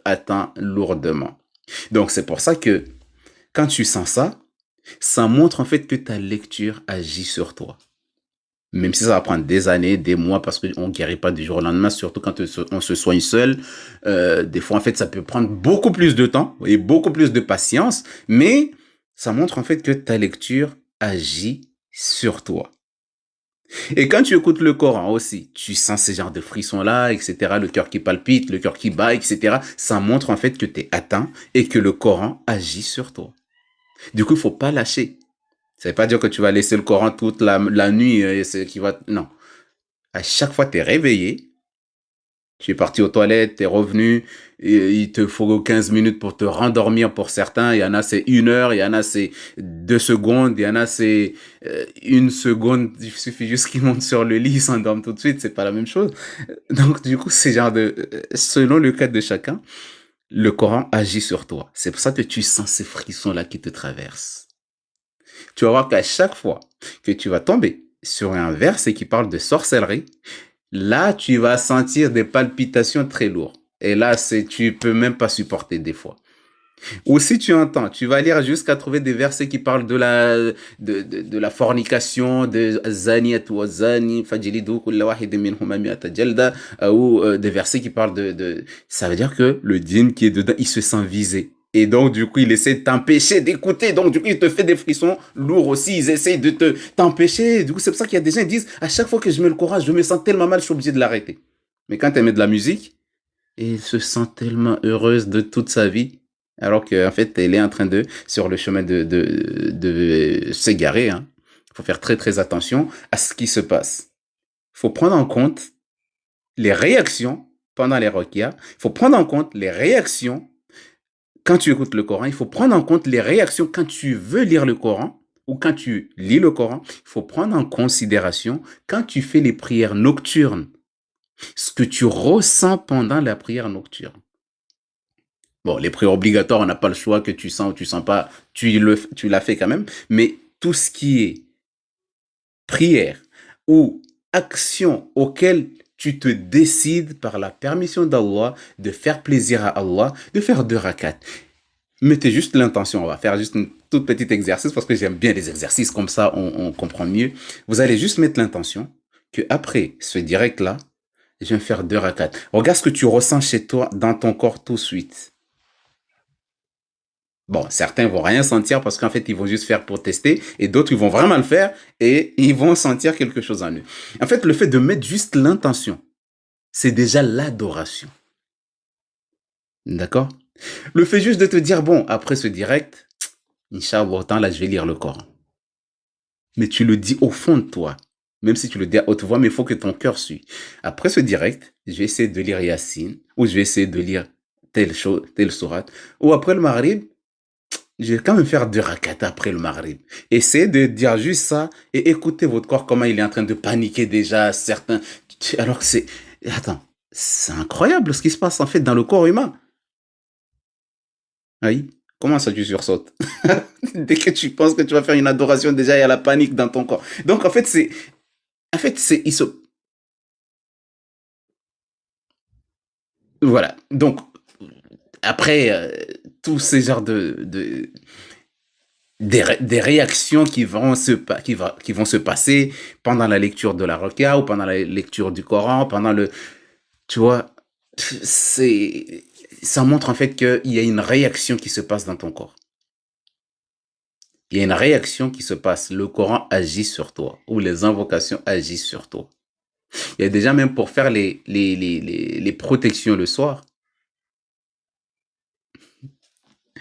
atteint lourdement. Donc c'est pour ça que quand tu sens ça, ça montre en fait que ta lecture agit sur toi. Même si ça va prendre des années, des mois, parce qu'on ne guérit pas du jour au lendemain, surtout quand on se soigne seul. Des fois, en fait, ça peut prendre beaucoup plus de temps et beaucoup plus de patience, mais ça montre en fait que ta lecture agit sur toi. Et quand tu écoutes le Coran aussi, tu sens ces genres de frissons-là, etc., le cœur qui palpite, le cœur qui bat, etc., ça montre en fait que tu es atteint et que le Coran agit sur toi. Du coup, il ne faut pas lâcher. Ça ne veut pas dire que tu vas laisser le Coran toute la nuit, non. À chaque fois, tu es réveillé, Tu es parti aux toilettes, tu es revenu, et il te faut 15 minutes pour te rendormir pour certains. Il y en a, c'est 1 heure, il y en a, c'est 2 secondes, il y en a, c'est 1 seconde. Il suffit juste qu'ils montent sur le lit, ils s'endorment tout de suite, c'est pas la même chose. Donc, du coup, c'est genre selon le cas de chacun, le Coran agit sur toi. C'est pour ça que tu sens ces frissons-là qui te traversent. Tu vas voir qu'à chaque fois que tu vas tomber sur un verset qui parle de sorcellerie, là, tu vas sentir des palpitations très lourdes. Et là, tu peux même pas supporter des fois. Ou si tu entends, tu vas lire jusqu'à trouver des versets qui parlent de la fornication, de zani ou zani, fajlidu kulla wahidin minhuma mi'ata jalda, ou des versets qui parlent ça veut dire que le djinn qui est dedans, il se sent visé. Et donc, du coup, il essaie de t'empêcher d'écouter. Donc, du coup, il te fait des frissons lourds aussi. Ils essayent de t'empêcher. Du coup, c'est pour ça qu'il y a des gens qui disent, à chaque fois que je mets le courage, je me sens tellement mal, je suis obligé de l'arrêter. Mais quand tu mets de la musique, et il se sent tellement heureuse de toute sa vie, alors qu'en fait, elle est en train sur le chemin de s'égarer. Hein. Il faut faire très, très attention à ce qui se passe. Il faut prendre en compte les réactions pendant les ruqyas. Il faut prendre en compte les réactions quand tu écoutes le Coran. Il faut prendre en compte les réactions quand tu veux lire le Coran ou quand tu lis le Coran. Il faut prendre en considération quand tu fais les prières nocturnes, ce que tu ressens pendant la prière nocturne. Bon, les prières obligatoires, on n'a pas le choix, que tu sens ou tu sens pas, tu l'as fait quand même. Mais tout ce qui est prière ou action auquel tu te décides par la permission d'Allah de faire plaisir à Allah, de faire 2 rakats. Mettez juste l'intention. On va faire juste un tout petit exercice parce que j'aime bien les exercices comme ça, on comprend mieux. Vous allez juste mettre l'intention que après ce direct-là, je vais faire 2 rakats. Regarde ce que tu ressens chez toi, dans ton corps tout de suite. Bon, certains vont rien sentir parce qu'en fait, ils vont juste faire pour tester et d'autres, ils vont vraiment le faire et ils vont sentir quelque chose en eux. En fait, le fait de mettre juste l'intention, c'est déjà l'adoration. D'accord? Le fait juste de te dire, bon, après ce direct, Inch'Allah, autant là, je vais lire le Coran. Mais tu le dis au fond de toi. Même si tu le dis à haute voix, mais il faut que ton cœur suive. Après ce direct, je vais essayer de lire Yassine ou je vais essayer de lire telle chose, telle sourate. Ou après le Maghrib, je vais quand même faire 2 rakats après le Maghrib. Essayez de dire juste ça et écoutez votre corps, comment il est en train de paniquer déjà, certains. Alors que c'est. Attends, c'est incroyable ce qui se passe en fait dans le corps humain. Oui. Comment ça tu sursautes? Dès que tu penses que tu vas faire une adoration, déjà il y a la panique dans ton corps. Donc en fait, c'est. En fait, c'est. Voilà. Donc, après, tous ces genres des réactions qui vont se passer pendant la lecture de la Ruqya ou pendant la lecture du Coran, tu vois, ça montre en fait qu'il y a une réaction qui se passe dans ton corps. Il y a une réaction qui se passe. Le Coran agit sur toi ou les invocations agissent sur toi. Il y a déjà même pour faire les protections le soir.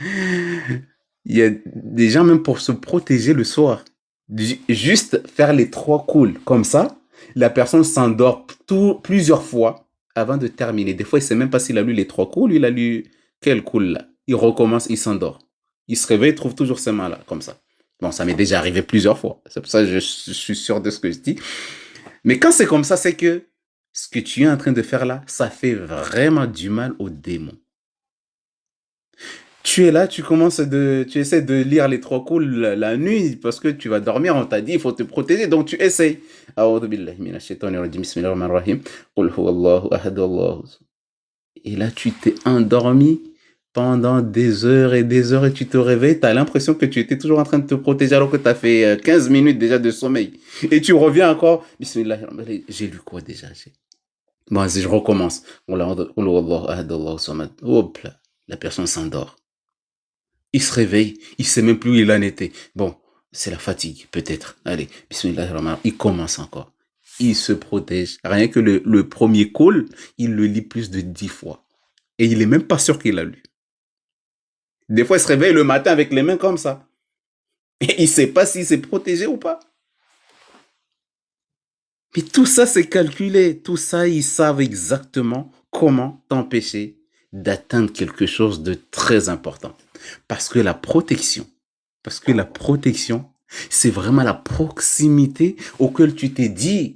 Il y a des gens même pour se protéger le soir. Juste faire les 3 coups comme ça, la personne s'endort plusieurs fois avant de terminer. Des fois, il ne sait même pas s'il a lu les 3 coups, lui, il a lu quel coup là. Il recommence, il s'endort. Il se réveille, il trouve toujours ses mains là, comme ça. Bon, ça m'est déjà arrivé plusieurs fois. C'est pour ça que je suis sûr de ce que je dis. Mais quand c'est comme ça, c'est que ce que tu es en train de faire là, ça fait vraiment du mal aux démons. Tu es là, tu essaies de lire les 3 coups la nuit parce que tu vas dormir, on t'a dit, il faut te protéger, donc tu essayes. Et là, tu t'es endormi pendant des heures et tu te réveilles, tu as l'impression que tu étais toujours en train de te protéger alors que tu as fait 15 minutes déjà de sommeil. Et tu reviens encore, Bismillah, j'ai lu quoi déjà? Bon, si je recommence, hop là, la personne s'endort. Il se réveille, il sait même plus où il en était. Bon, c'est la fatigue, peut-être. Allez, bismillah, il commence encore. Il se protège. Rien que le premier call, il le lit plus de 10 fois. Et il est même pas sûr qu'il a lu. Des fois, il se réveille le matin avec les mains comme ça. Et il sait pas s'il s'est protégé ou pas. Mais tout ça, c'est calculé. Tout ça, ils savent exactement comment t'empêcher d'atteindre quelque chose de très important. Parce que la protection, c'est vraiment la proximité auquel tu t'es dit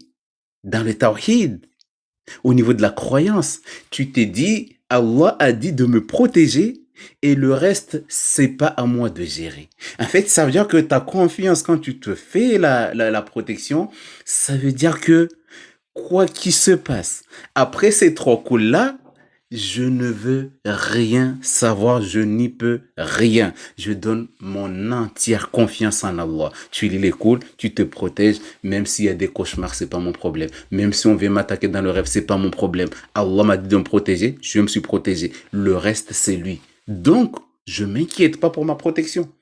dans le tawhid, au niveau de la croyance. Tu t'es dit, Allah a dit de me protéger et le reste, c'est pas à moi de gérer. En fait, ça veut dire que ta confiance quand tu te fais la protection, ça veut dire que quoi qu'il se passe, après ces 3 coups-là, je ne veux rien savoir, je n'y peux rien. Je donne mon entière confiance en Allah. Tu lis les coups, tu te protèges, même s'il y a des cauchemars, c'est pas mon problème. Même si on vient m'attaquer dans le rêve, c'est pas mon problème. Allah m'a dit de me protéger, je me suis protégé. Le reste, c'est lui. Donc, je m'inquiète pas pour ma protection.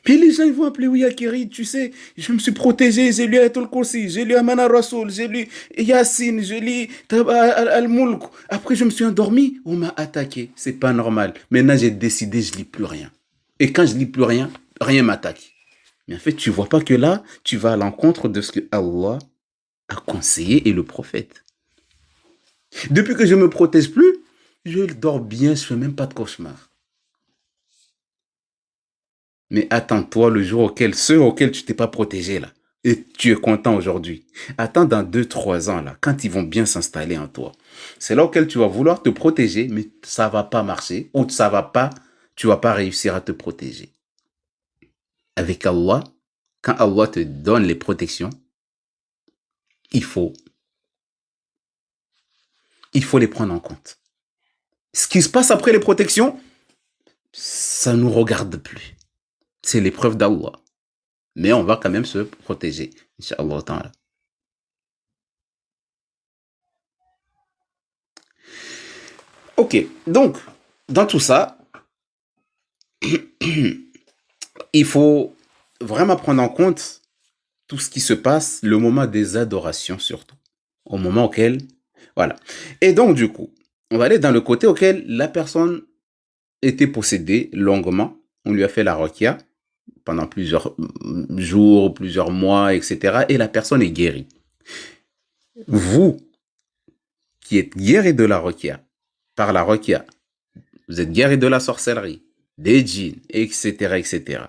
Puis les gens ils vont appeler, oui, Akiri, tu sais, je me suis protégé, j'ai lu Ayatul Kursi, j'ai lu Amana Rasoul, j'ai lu Yassine, j'ai lu Al-Mulk. Après, je me suis endormi, on m'a attaqué. C'est pas normal. Maintenant, j'ai décidé, je lis plus rien. Et quand je lis plus rien, rien m'attaque. Mais en fait, tu vois pas que là, tu vas à l'encontre de ce que Allah a conseillé et le prophète. Depuis que je me protège plus, je dors bien, je fais même pas de cauchemar. Mais attends-toi le jour auquel, ceux auxquels tu t'es pas protégé là, et tu es content aujourd'hui. Attends dans 2, 3 ans là, quand ils vont bien s'installer en toi. C'est là auquel tu vas vouloir te protéger, mais ça va pas marcher, ou ça va pas, tu vas pas réussir à te protéger. Avec Allah, quand Allah te donne les protections, il faut les prendre en compte. Ce qui se passe après les protections, ça nous regarde plus. C'est l'épreuve d'Allah. Mais on va quand même se protéger, Inch'Allah ta'ala. Ok, donc, dans tout ça, il faut vraiment prendre en compte tout ce qui se passe, le moment des adorations surtout. Au moment auquel, voilà. Et donc, du coup, on va aller dans le côté auquel la personne était possédée longuement. On lui a fait la ruqya pendant plusieurs jours, plusieurs mois, etc. Et la personne est guérie. Vous, qui êtes guéri de la ruqya, par la ruqya, vous êtes guéri de la sorcellerie, des djinns, etc., etc.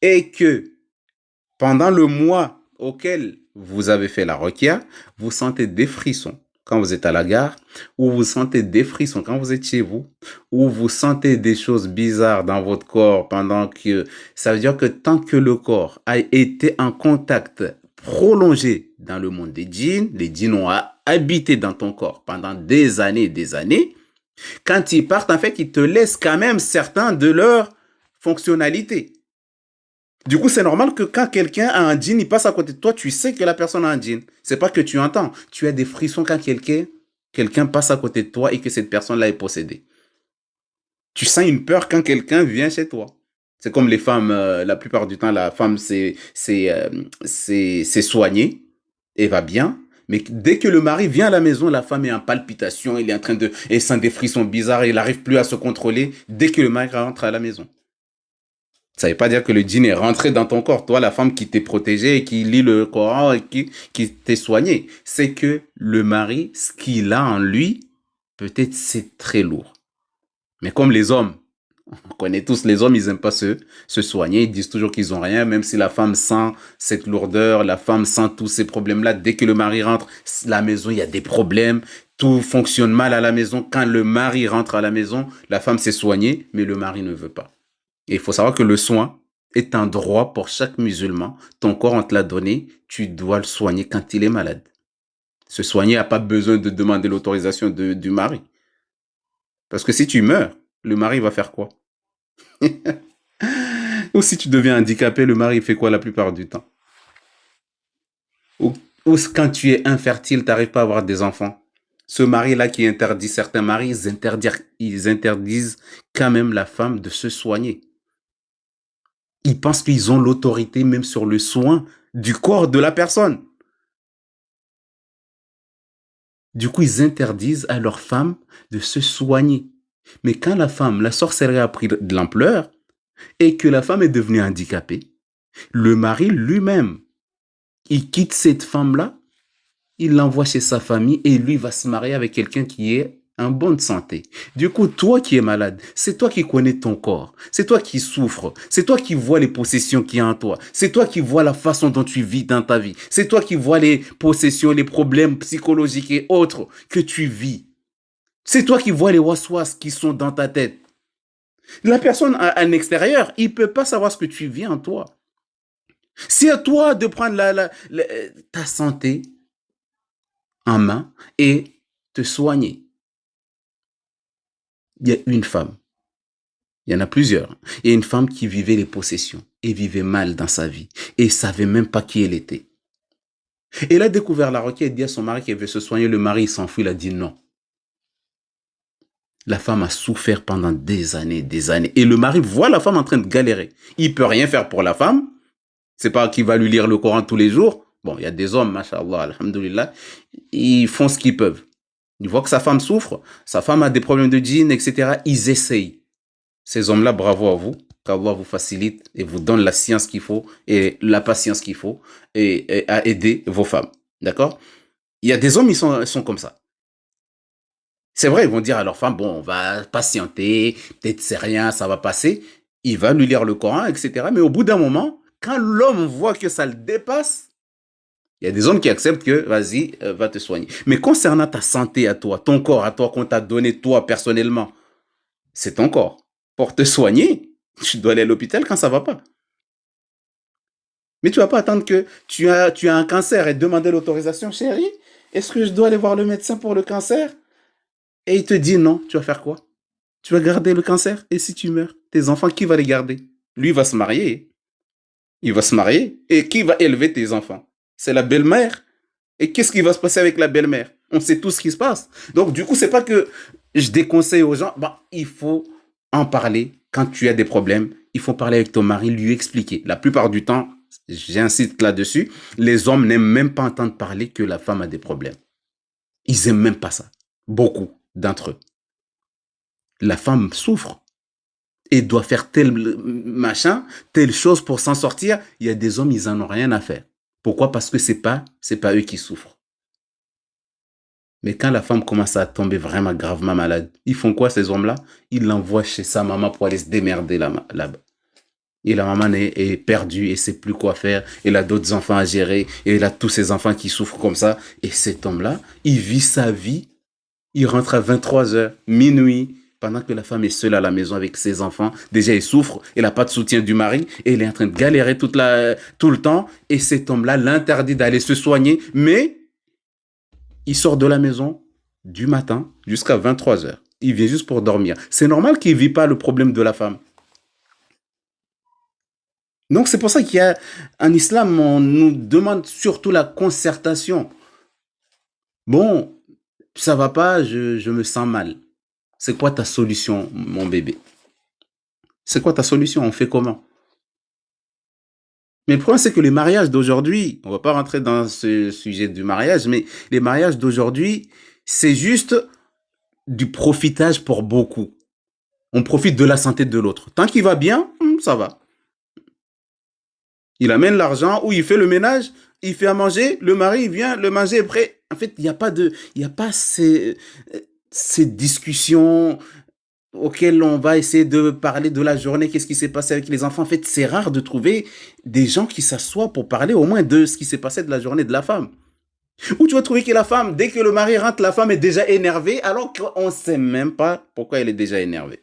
Et que pendant le mois auquel vous avez fait la ruqya, vous sentez des frissons quand vous êtes à la gare, ou vous sentez des frissons quand vous êtes chez vous, ou vous sentez des choses bizarres dans votre corps pendant que... Ça veut dire que tant que le corps a été en contact prolongé dans le monde des djinns, les djinns ont habité dans ton corps pendant des années, quand ils partent, en fait, ils te laissent quand même certains de leurs fonctionnalités. Du coup, c'est normal que quand quelqu'un a un djinn, il passe à côté de toi, tu sais que la personne a un djinn. C'est pas que tu entends. Tu as des frissons quand quelqu'un passe à côté de toi et que cette personne-là est possédée. Tu sens une peur quand quelqu'un vient chez toi. C'est comme les femmes, la plupart du temps, la femme c'est soignée et va bien. Mais dès que le mari vient à la maison, la femme est en palpitation, il est en train de... Elle sent des frissons bizarres, il n'arrive plus à se contrôler dès que le mari rentre à la maison. Ça ne veut pas dire que le djinn est rentré dans ton corps. Toi, la femme qui t'est protégée et qui lit le Coran et qui t'est soignée. C'est que le mari, ce qu'il a en lui, peut-être c'est très lourd. Mais comme les hommes, on connaît tous les hommes, ils n'aiment pas se soigner. Ils disent toujours qu'ils n'ont rien, même si la femme sent cette lourdeur, la femme sent tous ces problèmes-là. Dès que le mari rentre, la maison, il y a des problèmes. Tout fonctionne mal à la maison. Quand le mari rentre à la maison, la femme s'est soignée, mais le mari ne veut pas. Et il faut savoir que le soin est un droit pour chaque musulman. Ton corps, on te l'a donné, tu dois le soigner quand il est malade. Se soigner n'a pas besoin de demander l'autorisation du mari. Parce que si tu meurs, le mari va faire quoi? Ou si tu deviens handicapé, le mari fait quoi la plupart du temps? Ou quand tu es infertile, tu n'arrives pas à avoir des enfants. Ce mari-là qui interdit certains maris, ils interdisent quand même la femme de se soigner. Ils pensent qu'ils ont l'autorité même sur le soin du corps de la personne. Du coup, ils interdisent à leur femme de se soigner. Mais quand la sorcellerie a pris de l'ampleur et que la femme est devenue handicapée, le mari lui-même, il quitte cette femme-là, il l'envoie chez sa famille et lui va se marier avec quelqu'un qui est en bonne santé. Du coup, toi qui es malade, c'est toi qui connais ton corps, c'est toi qui souffres, c'est toi qui vois les possessions qu'il y a en toi, c'est toi qui vois la façon dont tu vis dans ta vie, c'est toi qui vois les possessions, les problèmes psychologiques et autres que tu vis. C'est toi qui vois les waswas qui sont dans ta tête. La personne à l'extérieur, il ne peut pas savoir ce que tu vis en toi. C'est à toi de prendre ta santé en main et te soigner. Il y a une femme, il y en a plusieurs. Il y a une femme qui vivait les possessions et vivait mal dans sa vie et ne savait même pas qui elle était. Elle a découvert la requête, dit à son mari qu'elle veut se soigner. Le mari, il s'en fout, il a dit non. La femme a souffert pendant des années, des années. Et le mari voit la femme en train de galérer. Il ne peut rien faire pour la femme. C'est pas qu'il va lui lire le Coran tous les jours. Bon, il y a des hommes, mashallah, alhamdoulilah, ils font ce qu'ils peuvent. Ils voient que sa femme souffre, sa femme a des problèmes de djinn, etc. Ils essayent. Ces hommes-là, bravo à vous. Qu'Allah vous facilite et vous donne la science qu'il faut et la patience qu'il faut et à aider vos femmes. D'accord? Il y a des hommes, ils sont comme ça. C'est vrai, ils vont dire à leur femme, bon, on va patienter, peut-être c'est rien, ça va passer. Il va lui lire le Coran, etc. Mais au bout d'un moment, quand l'homme voit que ça le dépasse, il y a des hommes qui acceptent que, vas-y, va te soigner. Mais concernant ta santé à toi, ton corps à toi, qu'on t'a donné toi personnellement, c'est ton corps. Pour te soigner, tu dois aller à l'hôpital quand ça va pas. Mais tu vas pas attendre que tu as un cancer et demander l'autorisation, chérie. Est-ce que je dois aller voir le médecin pour le cancer? Et il te dit non, tu vas faire quoi? Tu vas garder le cancer? Et si tu meurs, tes enfants, qui va les garder? Lui va se marier. Il va se marier. Et qui va élever tes enfants? C'est la belle-mère. Et qu'est-ce qui va se passer avec la belle-mère? On sait tout ce qui se passe. Donc, du coup, c'est pas que je déconseille aux gens. Bah, il faut en parler. Quand tu as des problèmes, il faut parler avec ton mari, lui expliquer. La plupart du temps, j'insiste là-dessus, les hommes n'aiment même pas entendre parler que la femme a des problèmes. Ils aiment même pas ça. Beaucoup d'entre eux. La femme souffre et doit faire tel machin, telle chose pour s'en sortir. Il y a des hommes, ils en ont rien à faire. Pourquoi? Parce que c'est pas eux qui souffrent. Mais quand la femme commence à tomber vraiment gravement malade, ils font quoi ces hommes-là? Ils l'envoient chez sa maman pour aller se démerder là-bas. Et la maman est perdue et sait plus quoi faire. Elle a d'autres enfants à gérer. Et elle a tous ces enfants qui souffrent comme ça. Et cet homme-là, il vit sa vie. Il rentre à 23h, minuit, pendant que la femme est seule à la maison avec ses enfants. Déjà, il souffre. Elle n'a pas de soutien du mari. Et elle est en train de galérer tout le temps. Et cet homme-là l'interdit d'aller se soigner. Mais il sort de la maison du matin jusqu'à 23h. Il vient juste pour dormir. C'est normal qu'il ne vit pas le problème de la femme. Donc, c'est pour ça qu'il y a, en islam, on nous demande surtout la concertation. Bon, ça va pas, je me sens mal. C'est quoi ta solution, mon bébé? C'est quoi ta solution? On fait comment? Mais le problème, c'est que les mariages d'aujourd'hui, on va pas rentrer dans ce sujet du mariage, mais les mariages d'aujourd'hui, c'est juste du profitage pour beaucoup. On profite de la santé de l'autre. Tant qu'il va bien, ça va. Il amène l'argent ou il fait le ménage, il fait à manger, le mari il vient, le manger est prêt. En fait, il n'y a pas ces discussions auxquelles on va essayer de parler de la journée, qu'est-ce qui s'est passé avec les enfants. En fait, c'est rare de trouver des gens qui s'assoient pour parler au moins de ce qui s'est passé de la journée de la femme. Ou tu vas trouver que la femme, dès que le mari rentre, la femme est déjà énervée, alors qu'on ne sait même pas pourquoi elle est déjà énervée.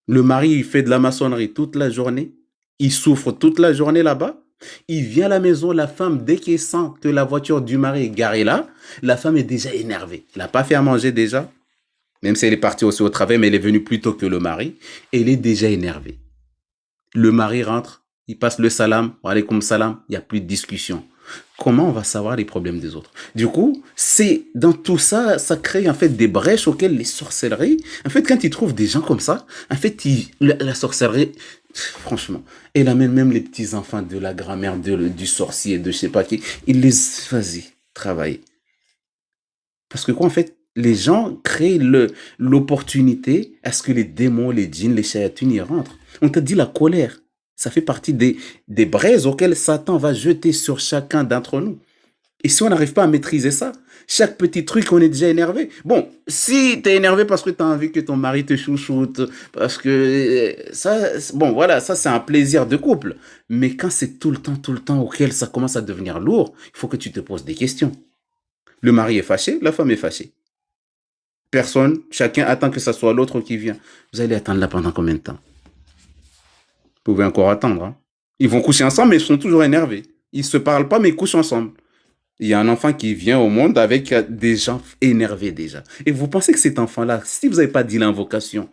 Le mari, il fait de la maçonnerie toute la journée. Il souffre toute la journée là-bas. Il vient à la maison, la femme, dès qu'il sent que la voiture du mari est garée là, la femme est déjà énervée. Elle n'a pas fait à manger déjà, même si elle est partie aussi au travail, mais elle est venue plus tôt que le mari. Et elle est déjà énervée. Le mari rentre, il passe le salam, wa alaykoum salam, il n'y a plus de discussion. Comment on va savoir les problèmes des autres? Du coup, c'est dans tout ça, ça crée en fait des brèches auxquelles les sorcelleries, en fait, quand ils trouvent des gens comme ça, en fait, la sorcellerie, franchement, elle amène même les petits-enfants de la grand-mère du sorcier, de je sais pas qui, ils les, vas-y, travaillent. Parce que quoi, en fait, les gens créent l'opportunité à ce que les démons, les djinns, les shayatines y rentrent. On t'a dit la colère. Ça fait partie des braises auxquelles Satan va jeter sur chacun d'entre nous. Et si on n'arrive pas à maîtriser ça, chaque petit truc, on est déjà énervé. Bon, si tu es énervé parce que tu as envie que ton mari te chouchoute, parce que ça, bon, voilà, ça c'est un plaisir de couple. Mais quand c'est tout le temps auquel ça commence à devenir lourd, il faut que tu te poses des questions. Le mari est fâché, la femme est fâchée. Personne, chacun attend que ça soit l'autre qui vient. Vous allez attendre là pendant combien de temps? Vous pouvez encore attendre. Hein. Ils vont coucher ensemble, mais ils sont toujours énervés. Ils se parlent pas, mais ils couchent ensemble. Il y a un enfant qui vient au monde avec des gens énervés déjà. Et vous pensez que cet enfant-là, si vous n'avez pas dit l'invocation,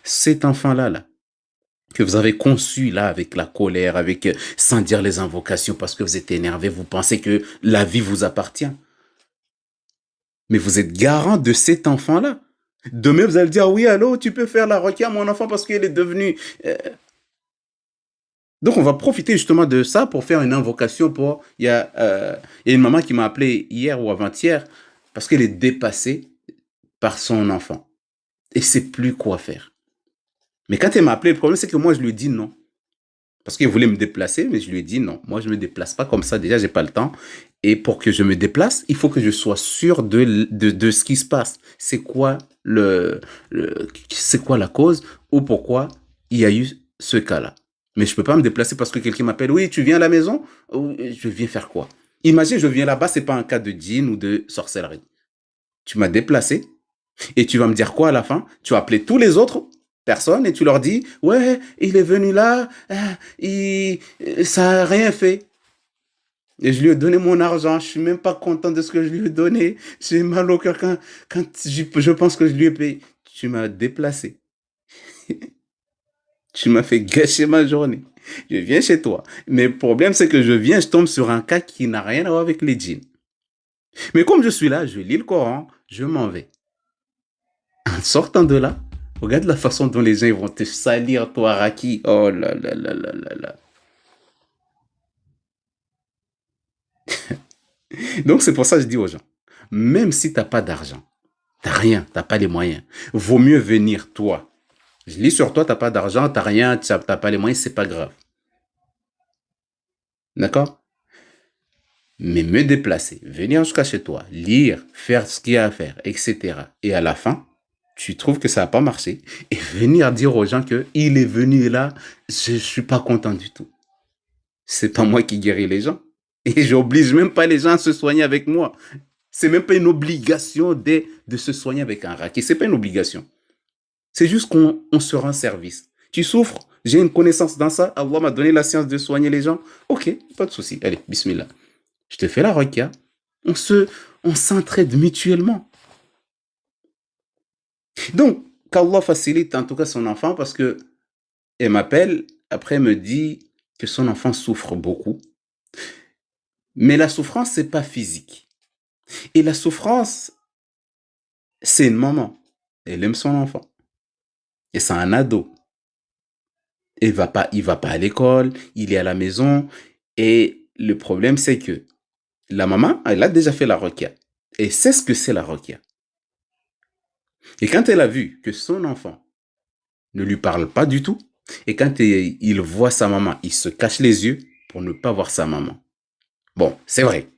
cet enfant-là, là, que vous avez conçu là avec la colère, avec sans dire les invocations parce que vous êtes énervé, vous pensez que la vie vous appartient. Mais vous êtes garant de cet enfant-là. Demain, vous allez dire, oui, allô, tu peux faire la requête à mon enfant parce qu'il est devenu... Donc, on va profiter justement de ça pour faire une invocation pour... Il y a une maman qui m'a appelé hier ou avant-hier parce qu'elle est dépassée par son enfant. Et ne sait plus quoi faire. Mais quand elle m'a appelé, le problème, c'est que moi, je lui ai dit non. Parce qu'il voulait me déplacer, mais je lui ai dit non. Moi, je ne me déplace pas comme ça. Déjà, je n'ai pas le temps. Et pour que je me déplace, il faut que je sois sûr de ce qui se passe. C'est quoi, c'est quoi la cause ou pourquoi il y a eu ce cas-là. Mais je ne peux pas me déplacer parce que quelqu'un m'appelle. Oui, tu viens à la maison? Ou je viens faire quoi? Imagine, je viens là-bas, ce n'est pas un cas de djinn ou de sorcellerie. Tu m'as déplacé et tu vas me dire quoi à la fin? Tu vas appeler tous les autres personnes et tu leur dis, ouais, il est venu là, ça n'a rien fait. Et je lui ai donné mon argent, je suis même pas content de ce que je lui ai donné. J'ai mal au cœur quand je pense que je lui ai payé. Tu m'as déplacé. Tu m'as fait gâcher ma journée. Je viens chez toi. Mais le problème, c'est que je tombe sur un cas qui n'a rien à voir avec les djinns. Mais comme je suis là, je lis le Coran, je m'en vais. En sortant de là, regarde la façon dont les gens vont te salir, toi, Raki. Oh là là là là là là. Donc, c'est pour ça que je dis aux gens, même si tu n'as pas d'argent, tu n'as rien, tu n'as pas les moyens, vaut mieux venir toi. Je lis sur toi, tu n'as pas d'argent, tu n'as rien, tu n'as pas les moyens, c'est pas grave. D'accord? Mais me déplacer, venir jusqu'à chez toi, lire, faire ce qu'il y a à faire, etc. Et à la fin, tu trouves que ça n'a pas marché et venir dire aux gens qu'il est venu là, je ne suis pas content du tout. C'est pas moi qui guéris les gens. Et j'oblige même pas les gens à se soigner avec moi. C'est même pas une obligation de se soigner avec un raki. C'est pas une obligation. C'est juste qu'on se rend service. Tu souffres, j'ai une connaissance dans ça, Allah m'a donné la science de soigner les gens. Ok, pas de souci. Allez, bismillah. Je te fais la requia. On s'entraide mutuellement. Donc, qu'Allah facilite en tout cas son enfant parce que elle m'appelle, après elle me dit que son enfant souffre beaucoup. Mais la souffrance, c'est pas physique. Et la souffrance, c'est une maman. Elle aime son enfant. Et c'est un ado. Il va pas à l'école, il est à la maison. Et le problème, c'est que la maman, elle a déjà fait la requête. Et sait ce que c'est la requête. Et quand elle a vu que son enfant ne lui parle pas du tout, et quand il voit sa maman, il se cache les yeux pour ne pas voir sa maman. Bon, c'est vrai.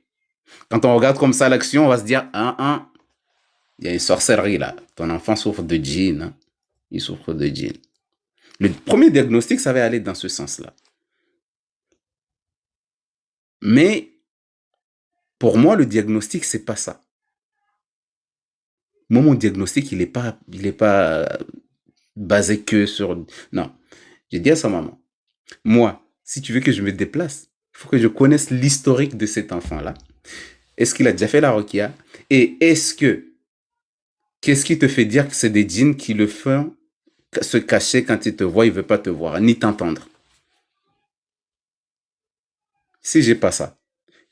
Quand on regarde comme ça l'action, on va se dire, il y a une sorcellerie là. Ton enfant souffre de djinn. Hein? Il souffre de djinn. Le premier diagnostic, ça va aller dans ce sens-là. Mais pour moi, le diagnostic, c'est pas ça. Moi, mon diagnostic, il est pas basé que sur... Non. J'ai dit à sa maman, moi, si tu veux que je me déplace, il faut que je connaisse l'historique de cet enfant-là. Est-ce qu'il a déjà fait la requia? Et qu'est-ce qui te fait dire que c'est des djinns qui le font se cacher quand il te voit, il ne veut pas te voir, ni t'entendre? Si j'ai pas ça,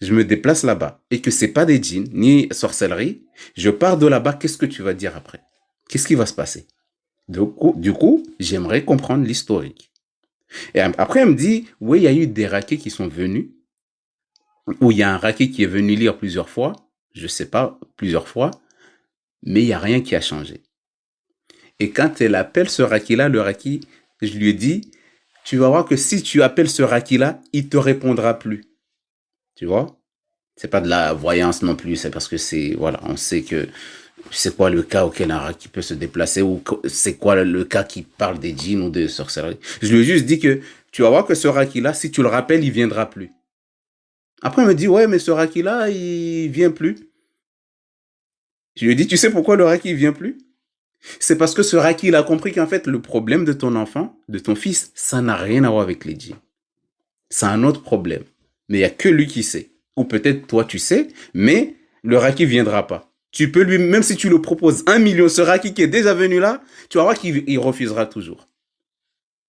je me déplace là-bas et que c'est pas des djinns, ni sorcellerie, je pars de là-bas, qu'est-ce que tu vas dire après? Qu'est-ce qui va se passer? Du coup, j'aimerais comprendre l'historique. Et après, elle me dit, oui, il y a eu des raquets qui sont venus, ou il y a un raquet qui est venu lire plusieurs fois, je sais pas, plusieurs fois, mais il n'y a rien qui a changé. Et quand elle appelle ce raki-là, le raki, je lui ai dit, tu vas voir que si tu appelles ce Raki-là, il te répondra plus. Tu vois? C'est pas de la voyance non plus, c'est parce que voilà, on sait que c'est quoi le cas auquel un Raki peut se déplacer ou c'est quoi le cas qui parle des djinns ou de sorcellerie. Je lui ai juste dit que tu vas voir que ce Raki-là, si tu le rappelles, il viendra plus. Après, il me dit, ouais, mais ce Raki-là, il vient plus. Je lui ai dit, tu sais pourquoi le Raki, il vient plus? C'est parce que ce Raki, il a compris qu'en fait, le problème de ton enfant, de ton fils, ça n'a rien à voir avec les djinns. C'est un autre problème. Mais il n'y a que lui qui sait. Ou peut-être toi, tu sais, mais le Raki ne viendra pas. Tu peux lui, même si tu le proposes 1 million, ce Raki qui est déjà venu là, tu vas voir qu'il refusera toujours.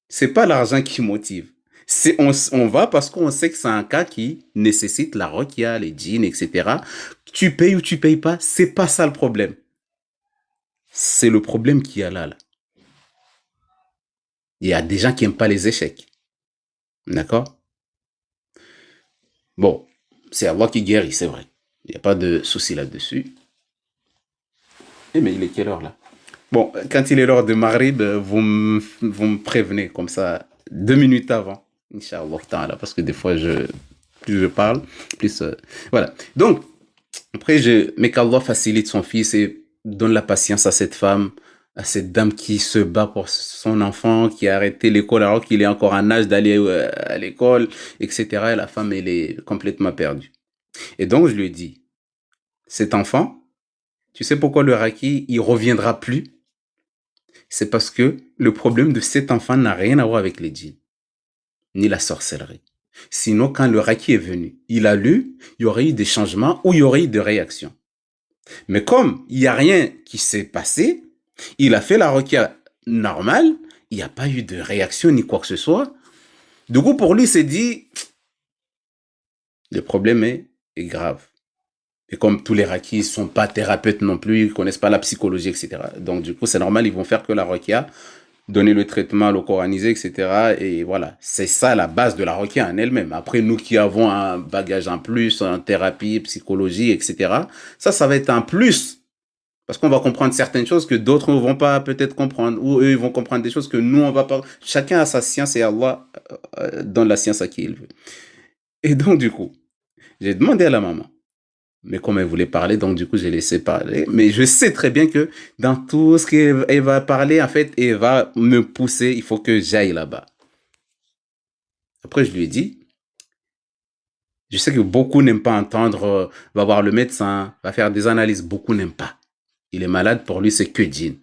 C'est pas l'argent qui motive. On va parce qu'on sait que c'est un cas qui nécessite la roquia, les djinns, etc. Tu payes ou tu payes pas, c'est pas ça le problème. C'est le problème qu'il y a là. Il y a des gens qui n'aiment pas les échecs. D'accord? Bon, c'est Allah qui guérit, c'est vrai. Il n'y a pas de souci là-dessus. Eh mais il est quelle heure là? Bon, quand il est l'heure de Maghrib, vous me prévenez comme ça 2 minutes avant. Inch'Allah, parce que des fois, plus je parle, plus... voilà. Donc, après, mais qu'Allah facilite son fils et donne la patience à cette femme, à cette dame qui se bat pour son enfant, qui a arrêté l'école alors qu'il est encore en âge d'aller à l'école, etc. Et la femme, elle est complètement perdue. Et donc, je lui ai dit, cet enfant, tu sais pourquoi le Raki, il reviendra plus? C'est parce que le problème de cet enfant n'a rien à voir avec les djinns, ni la sorcellerie. Sinon, quand le Raki est venu, il a lu, il y aurait eu des changements ou il y aurait eu des réactions. Mais comme il n'y a rien qui s'est passé, il a fait la requête normale, il n'y a pas eu de réaction ni quoi que ce soit. Du coup, pour lui, il s'est dit, le problème est grave. Et comme tous les Rakis ne sont pas thérapeutes non plus, ils ne connaissent pas la psychologie, etc. Donc, du coup, c'est normal, ils vont faire que la requête, donner le traitement, le coraniser, etc. Et voilà, c'est ça la base de la requête en elle-même. Après, nous qui avons un bagage en plus, en thérapie, psychologie, etc., ça va être un plus. Parce qu'on va comprendre certaines choses que d'autres ne vont pas peut-être comprendre. Ou eux, ils vont comprendre des choses que nous, on va pas... Chacun a sa science et Allah donne la science à qui il veut. Et donc, du coup, j'ai demandé à la maman. Mais comme elle voulait parler, donc du coup, j'ai laissé parler. Mais je sais très bien que dans tout ce qu'elle va parler, en fait, elle va me pousser. Il faut que j'aille là-bas. Après, je lui ai dit, je sais que beaucoup n'aiment pas entendre, va voir le médecin, va faire des analyses. Beaucoup n'aiment pas. Il est malade, pour lui, c'est que djinn.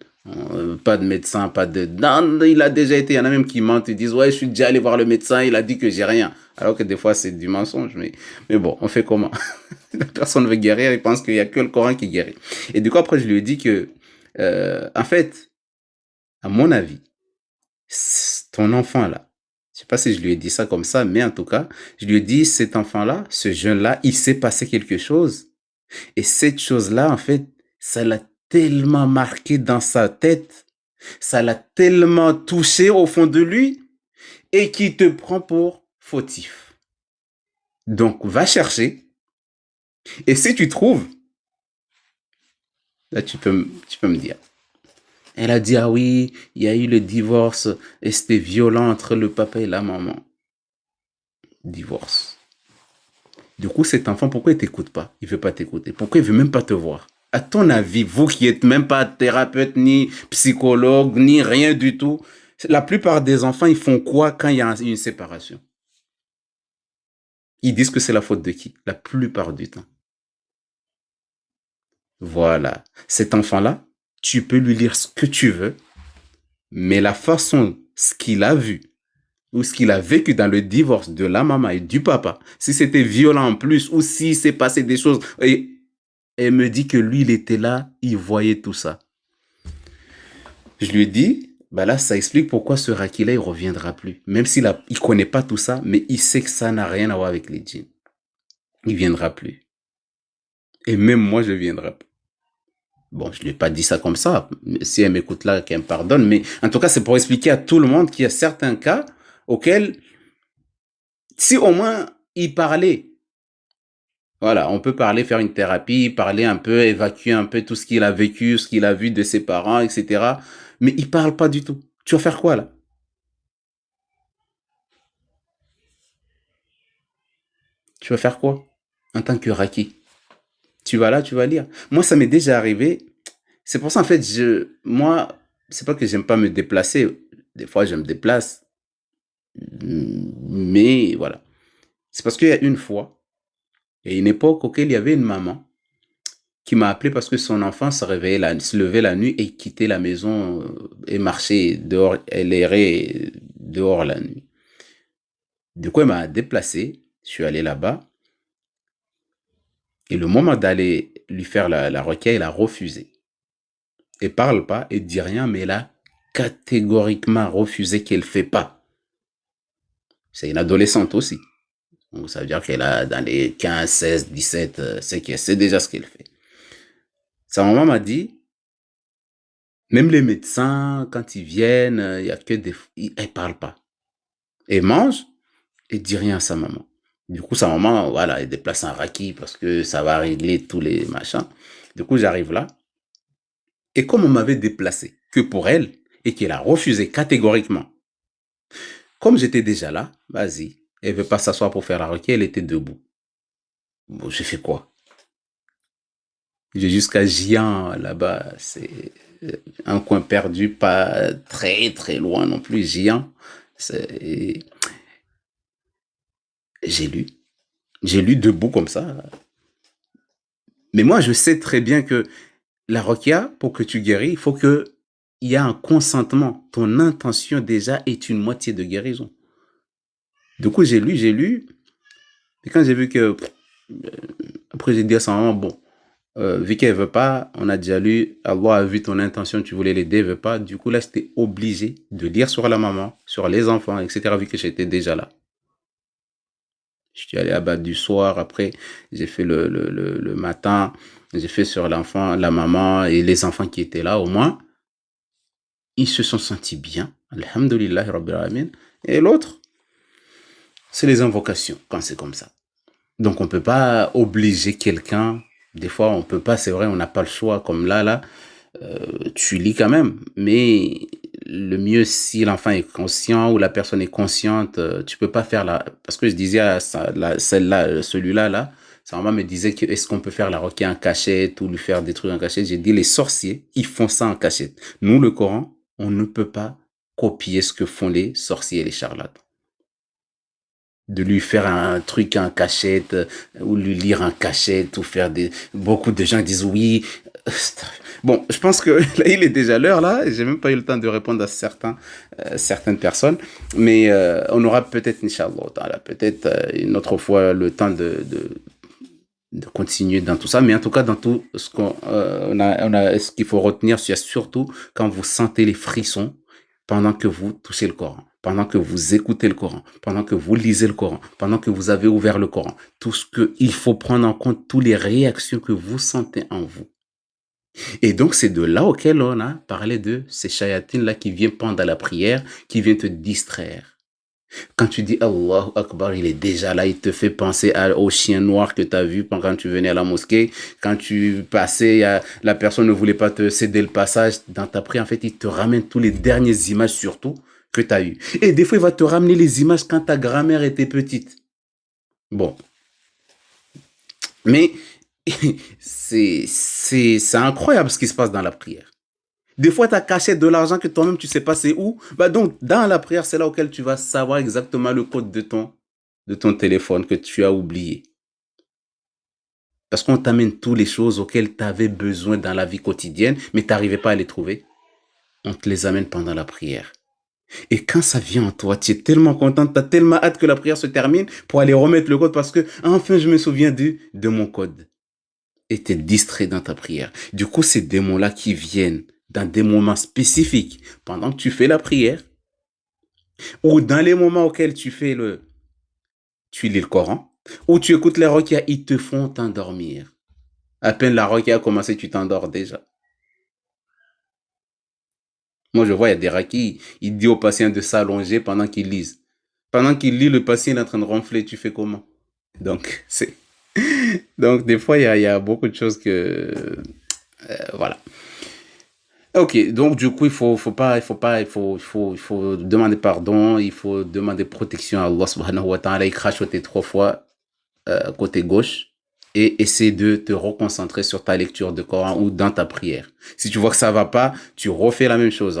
Pas de médecin, pas de... Non, il a déjà été, il y en a même qui mentent, ils disent, ouais, je suis déjà allé voir le médecin, il a dit que j'ai rien. Alors que des fois, c'est du mensonge. Mais bon, on fait comment? La personne veut guérir, il pense qu'il n'y a que le Coran qui guérit. Et du coup, après, je lui ai dit que, en fait, à mon avis, ton enfant-là, je sais pas si je lui ai dit ça comme ça, mais en tout cas, je lui ai dit, cet enfant-là, ce jeune-là, il s'est passé quelque chose. Et cette chose-là, en fait, ça l'a tellement marqué dans sa tête, ça l'a tellement touché au fond de lui, et qui te prend pour fautif. Donc, va chercher, et si tu trouves, là, tu peux me dire. Elle a dit, ah oui, il y a eu le divorce, et c'était violent entre le papa et la maman. Divorce. Du coup, cet enfant, pourquoi il t'écoute pas? Il veut pas t'écouter. Pourquoi il veut même pas te voir? À ton avis, vous qui êtes même pas thérapeute, ni psychologue, ni rien du tout, la plupart des enfants, ils font quoi quand il y a une séparation? Ils disent que c'est la faute de qui? La plupart du temps. Voilà. Cet enfant-là, tu peux lui lire ce que tu veux, mais la façon, ce qu'il a vu, ou ce qu'il a vécu dans le divorce de la maman et du papa, si c'était violent en plus, ou si s'est passé des choses, et elle me dit que lui, il était là, il voyait tout ça. Je lui ai dit, bah là, ça explique pourquoi ce Raki-là, il reviendra plus. Même s'il il connaît pas tout ça, mais il sait que ça n'a rien à voir avec les djinns. Il viendra plus. Et même moi, je viendrai plus. Bon, je lui ai pas dit ça comme ça. Si elle m'écoute là, qu'elle me pardonne. Mais en tout cas, c'est pour expliquer à tout le monde qu'il y a certains cas auxquels, si au moins il parlait, voilà, on peut parler, faire une thérapie, parler un peu, évacuer un peu tout ce qu'il a vécu, ce qu'il a vu de ses parents, etc. Mais il parle pas du tout. Tu vas faire quoi là? Tu vas faire quoi en tant que raki? Tu vas là, tu vas lire. Moi, ça m'est déjà arrivé. C'est pour ça, en fait, moi, c'est pas que j'aime pas me déplacer. Des fois, je me déplace. Mais voilà. C'est parce qu'il y a une fois, il y a une époque auquel il y avait une maman qui m'a appelé parce que son enfant se levait la nuit et quittait la maison et marchait dehors, elle errait dehors la nuit. Du coup, elle m'a déplacé, je suis allé là-bas et le moment d'aller lui faire la requête, elle a refusé. Elle parle pas, elle dit rien, mais elle a catégoriquement refusé qu'elle fait pas. C'est une adolescente aussi. Donc, ça veut dire qu'elle a dans les 15, 16, 17, c'est qu'elle sait déjà ce qu'elle fait. Sa maman m'a dit, même les médecins, quand ils viennent, il y a que des... Elle parle pas. Elle mange et dit rien à sa maman. Du coup, sa maman, voilà, elle déplace un raki parce que ça va régler tous les machins. Du coup, j'arrive là. Et comme on m'avait déplacé que pour elle et qu'elle a refusé catégoriquement, comme j'étais déjà là, vas-y, elle veut pas s'asseoir pour faire la requête, elle était debout. Bon, j'ai fait quoi? J'ai jusqu'à Gian, là-bas, c'est un coin perdu, pas très très loin non plus, Gian. J'ai lu. J'ai lu debout comme ça. Mais moi, je sais très bien que la roquia, pour que tu guéris, il faut que il y a un consentement. Ton intention déjà est une moitié de guérison. Du coup, j'ai lu. Et quand j'ai vu que... après, j'ai dit à sa maman, bon, vu qu'elle veut pas, on a déjà lu, Allah a vu ton intention, tu voulais l'aider, elle veut pas. Du coup, là, j'étais obligé de lire sur la maman, sur les enfants, etc., vu que j'étais déjà là. Je suis allé à bas du soir, après, j'ai fait le matin, j'ai fait sur l'enfant, la maman et les enfants qui étaient là, au moins. Ils se sont sentis bien. Alhamdulillah, Rabbil Alamin. Et l'autre, c'est les invocations, quand c'est comme ça. Donc, on peut pas obliger quelqu'un. Des fois, on peut pas, c'est vrai, on n'a pas le choix. Comme là, tu lis quand même. Mais le mieux, si l'enfant est conscient ou la personne est consciente, tu peux pas faire la... Parce que je disais à celle-là, celui-là, là, sa maman me disait que est-ce qu'on peut faire la requête en cachette ou lui faire des trucs en cachette. J'ai dit, les sorciers, ils font ça en cachette. Nous, le Coran, on ne peut pas copier ce que font les sorciers et les charlatans. De lui faire un truc en cachette, ou lui lire en cachette, ou faire des... Beaucoup de gens disent oui. Bon, je pense que là, il est déjà l'heure, là. J'ai même pas eu le temps de répondre à certaines personnes. Mais on aura peut-être, Inch'Allah, peut-être une autre fois le temps de continuer dans tout ça. Mais en tout cas, dans tout ce ce qu'il faut retenir, c'est surtout quand vous sentez les frissons pendant que vous touchez le Coran, pendant que vous écoutez le Coran, pendant que vous lisez le Coran, pendant que vous avez ouvert le Coran. Tout ce que il faut prendre en compte, toutes les réactions que vous sentez en vous. Et donc, c'est de là auquel on a parlé de ces chayatines-là qui viennent pendant la prière, qui viennent te distraire. Quand tu dis Allahu Akbar, il est déjà là, il te fait penser au chien noir que tu as vu quand tu venais à la mosquée. Quand tu passais, la personne ne voulait pas te céder le passage dans ta prière. En fait, il te ramène tous les dernières images surtout que tu as eues. Et des fois, il va te ramener les images quand ta grand-mère était petite. Bon. Mais c'est incroyable ce qui se passe dans la prière. Des fois, tu as caché de l'argent que toi-même, tu sais pas c'est où. Bah donc, dans la prière, c'est là auquel tu vas savoir exactement le code de ton téléphone que tu as oublié. Parce qu'on t'amène toutes les choses auxquelles tu avais besoin dans la vie quotidienne, mais tu n'arrivais pas à les trouver. On te les amène pendant la prière. Et quand ça vient en toi, tu es tellement content, tu as tellement hâte que la prière se termine pour aller remettre le code parce que, enfin, je me souviens de mon code. Et tu es distrait dans ta prière. Du coup, ces démons-là qui viennent dans des moments spécifiques, pendant que tu fais la prière, ou dans les moments auxquels tu lis le Coran, ou tu écoutes les requêtes, ils te font t'endormir. À peine la requête a commencé, tu t'endors déjà. Moi, je vois, il y a des rakis, il dit au patient de s'allonger pendant qu'il lise. Pendant qu'il lit, le patient est en train de ronfler, tu fais comment? Donc, donc des fois, il y a beaucoup de choses que... voilà. Ok, donc du coup, il faut demander pardon, il faut demander protection à Allah subhanahu wa ta'ala, il crachoter 3 fois. côté gauche et essaie de te reconcentrer sur ta lecture de Coran ou dans ta prière. Si tu vois que ça va pas, tu refais la même chose.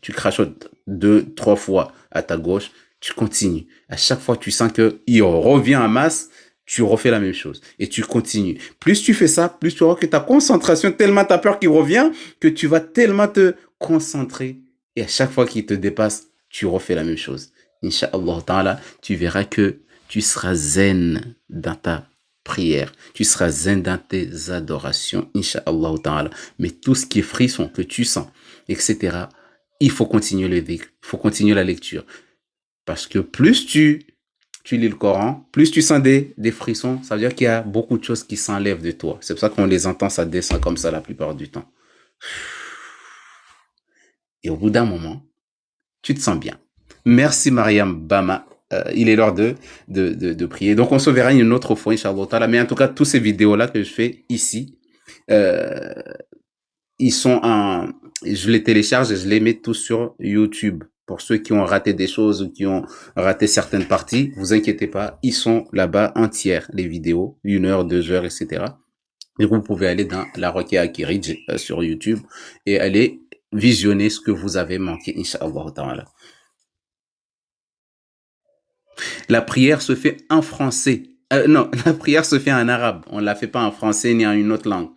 Tu crachotes 2-3 fois à ta gauche, tu continues. À chaque fois tu sens que il revient en masse, tu refais la même chose et tu continues. Plus tu fais ça, plus tu vois que ta concentration, tellement ta peur qui revient, que tu vas tellement te concentrer et à chaque fois qu'il te dépasse, tu refais la même chose. Inch'Allah ta'ala, tu verras que tu seras zen dans ta prière, tu seras zen dans tes adorations, Inch'Allah ta'ala. Mais tout ce qui est frisson que tu sens, etc., il faut continuer le dhikr, il faut continuer la lecture. Parce que plus tu lis le Coran, plus tu sens des frissons, ça veut dire qu'il y a beaucoup de choses qui s'enlèvent de toi. C'est pour ça qu'on les entend, ça descend comme ça la plupart du temps. Et au bout d'un moment, tu te sens bien. Merci Mariam Bama. Il est l'heure de prier. Donc on se verra une autre fois, Inch'Allah. Mais en tout cas, tous ces vidéos-là que je fais ici, ils sont je les télécharge et je les mets tous sur YouTube. Pour ceux qui ont raté des choses ou qui ont raté certaines parties, vous inquiétez pas, ils sont là-bas entières, les vidéos, 1 heure, 2 heures, etc. Et vous pouvez aller dans la Roquia Akirij sur YouTube et aller visionner ce que vous avez manqué, Inch'Allah ta'ala. La prière se fait en français. Non, la prière se fait en arabe. On ne la fait pas en français ni en une autre langue.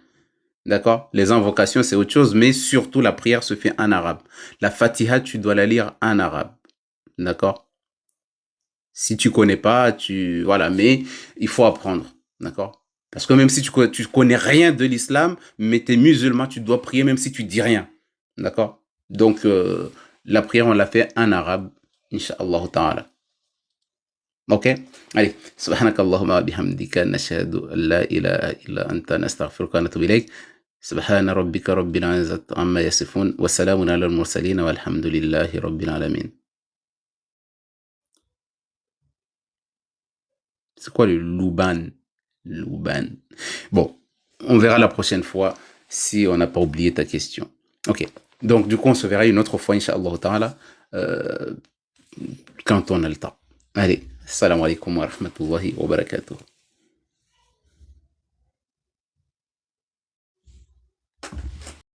D'accord? Les invocations, c'est autre chose, mais surtout la prière se fait en arabe. La Fatiha, tu dois la lire en arabe. D'accord? Si tu connais pas, voilà, mais il faut apprendre. D'accord? Parce que même si tu connais rien de l'islam, mais tu es musulman, tu dois prier même si tu dis rien. D'accord? Donc, la prière, on l'a fait en arabe, Inch'Allah ta'ala. Ok? Allez, subhanak Allahumma wa bihamdika nashhadu an la ilaha illa anta nastaghfiruka wa natubu ilayk. سبحان ربك رب العزة عما يصفون وسلام على المرسلين والحمد لله رب العالمين. C'est quoi le Louban? Louban. Bon, on verra la prochaine fois si on n'a pas oublié ta question. Ok, donc du coup on se verra une autre fois, Inch'Allah ta'ala, quand on a le temps. Allez, salam alaikum wa rahmatullahi wa barakatuh.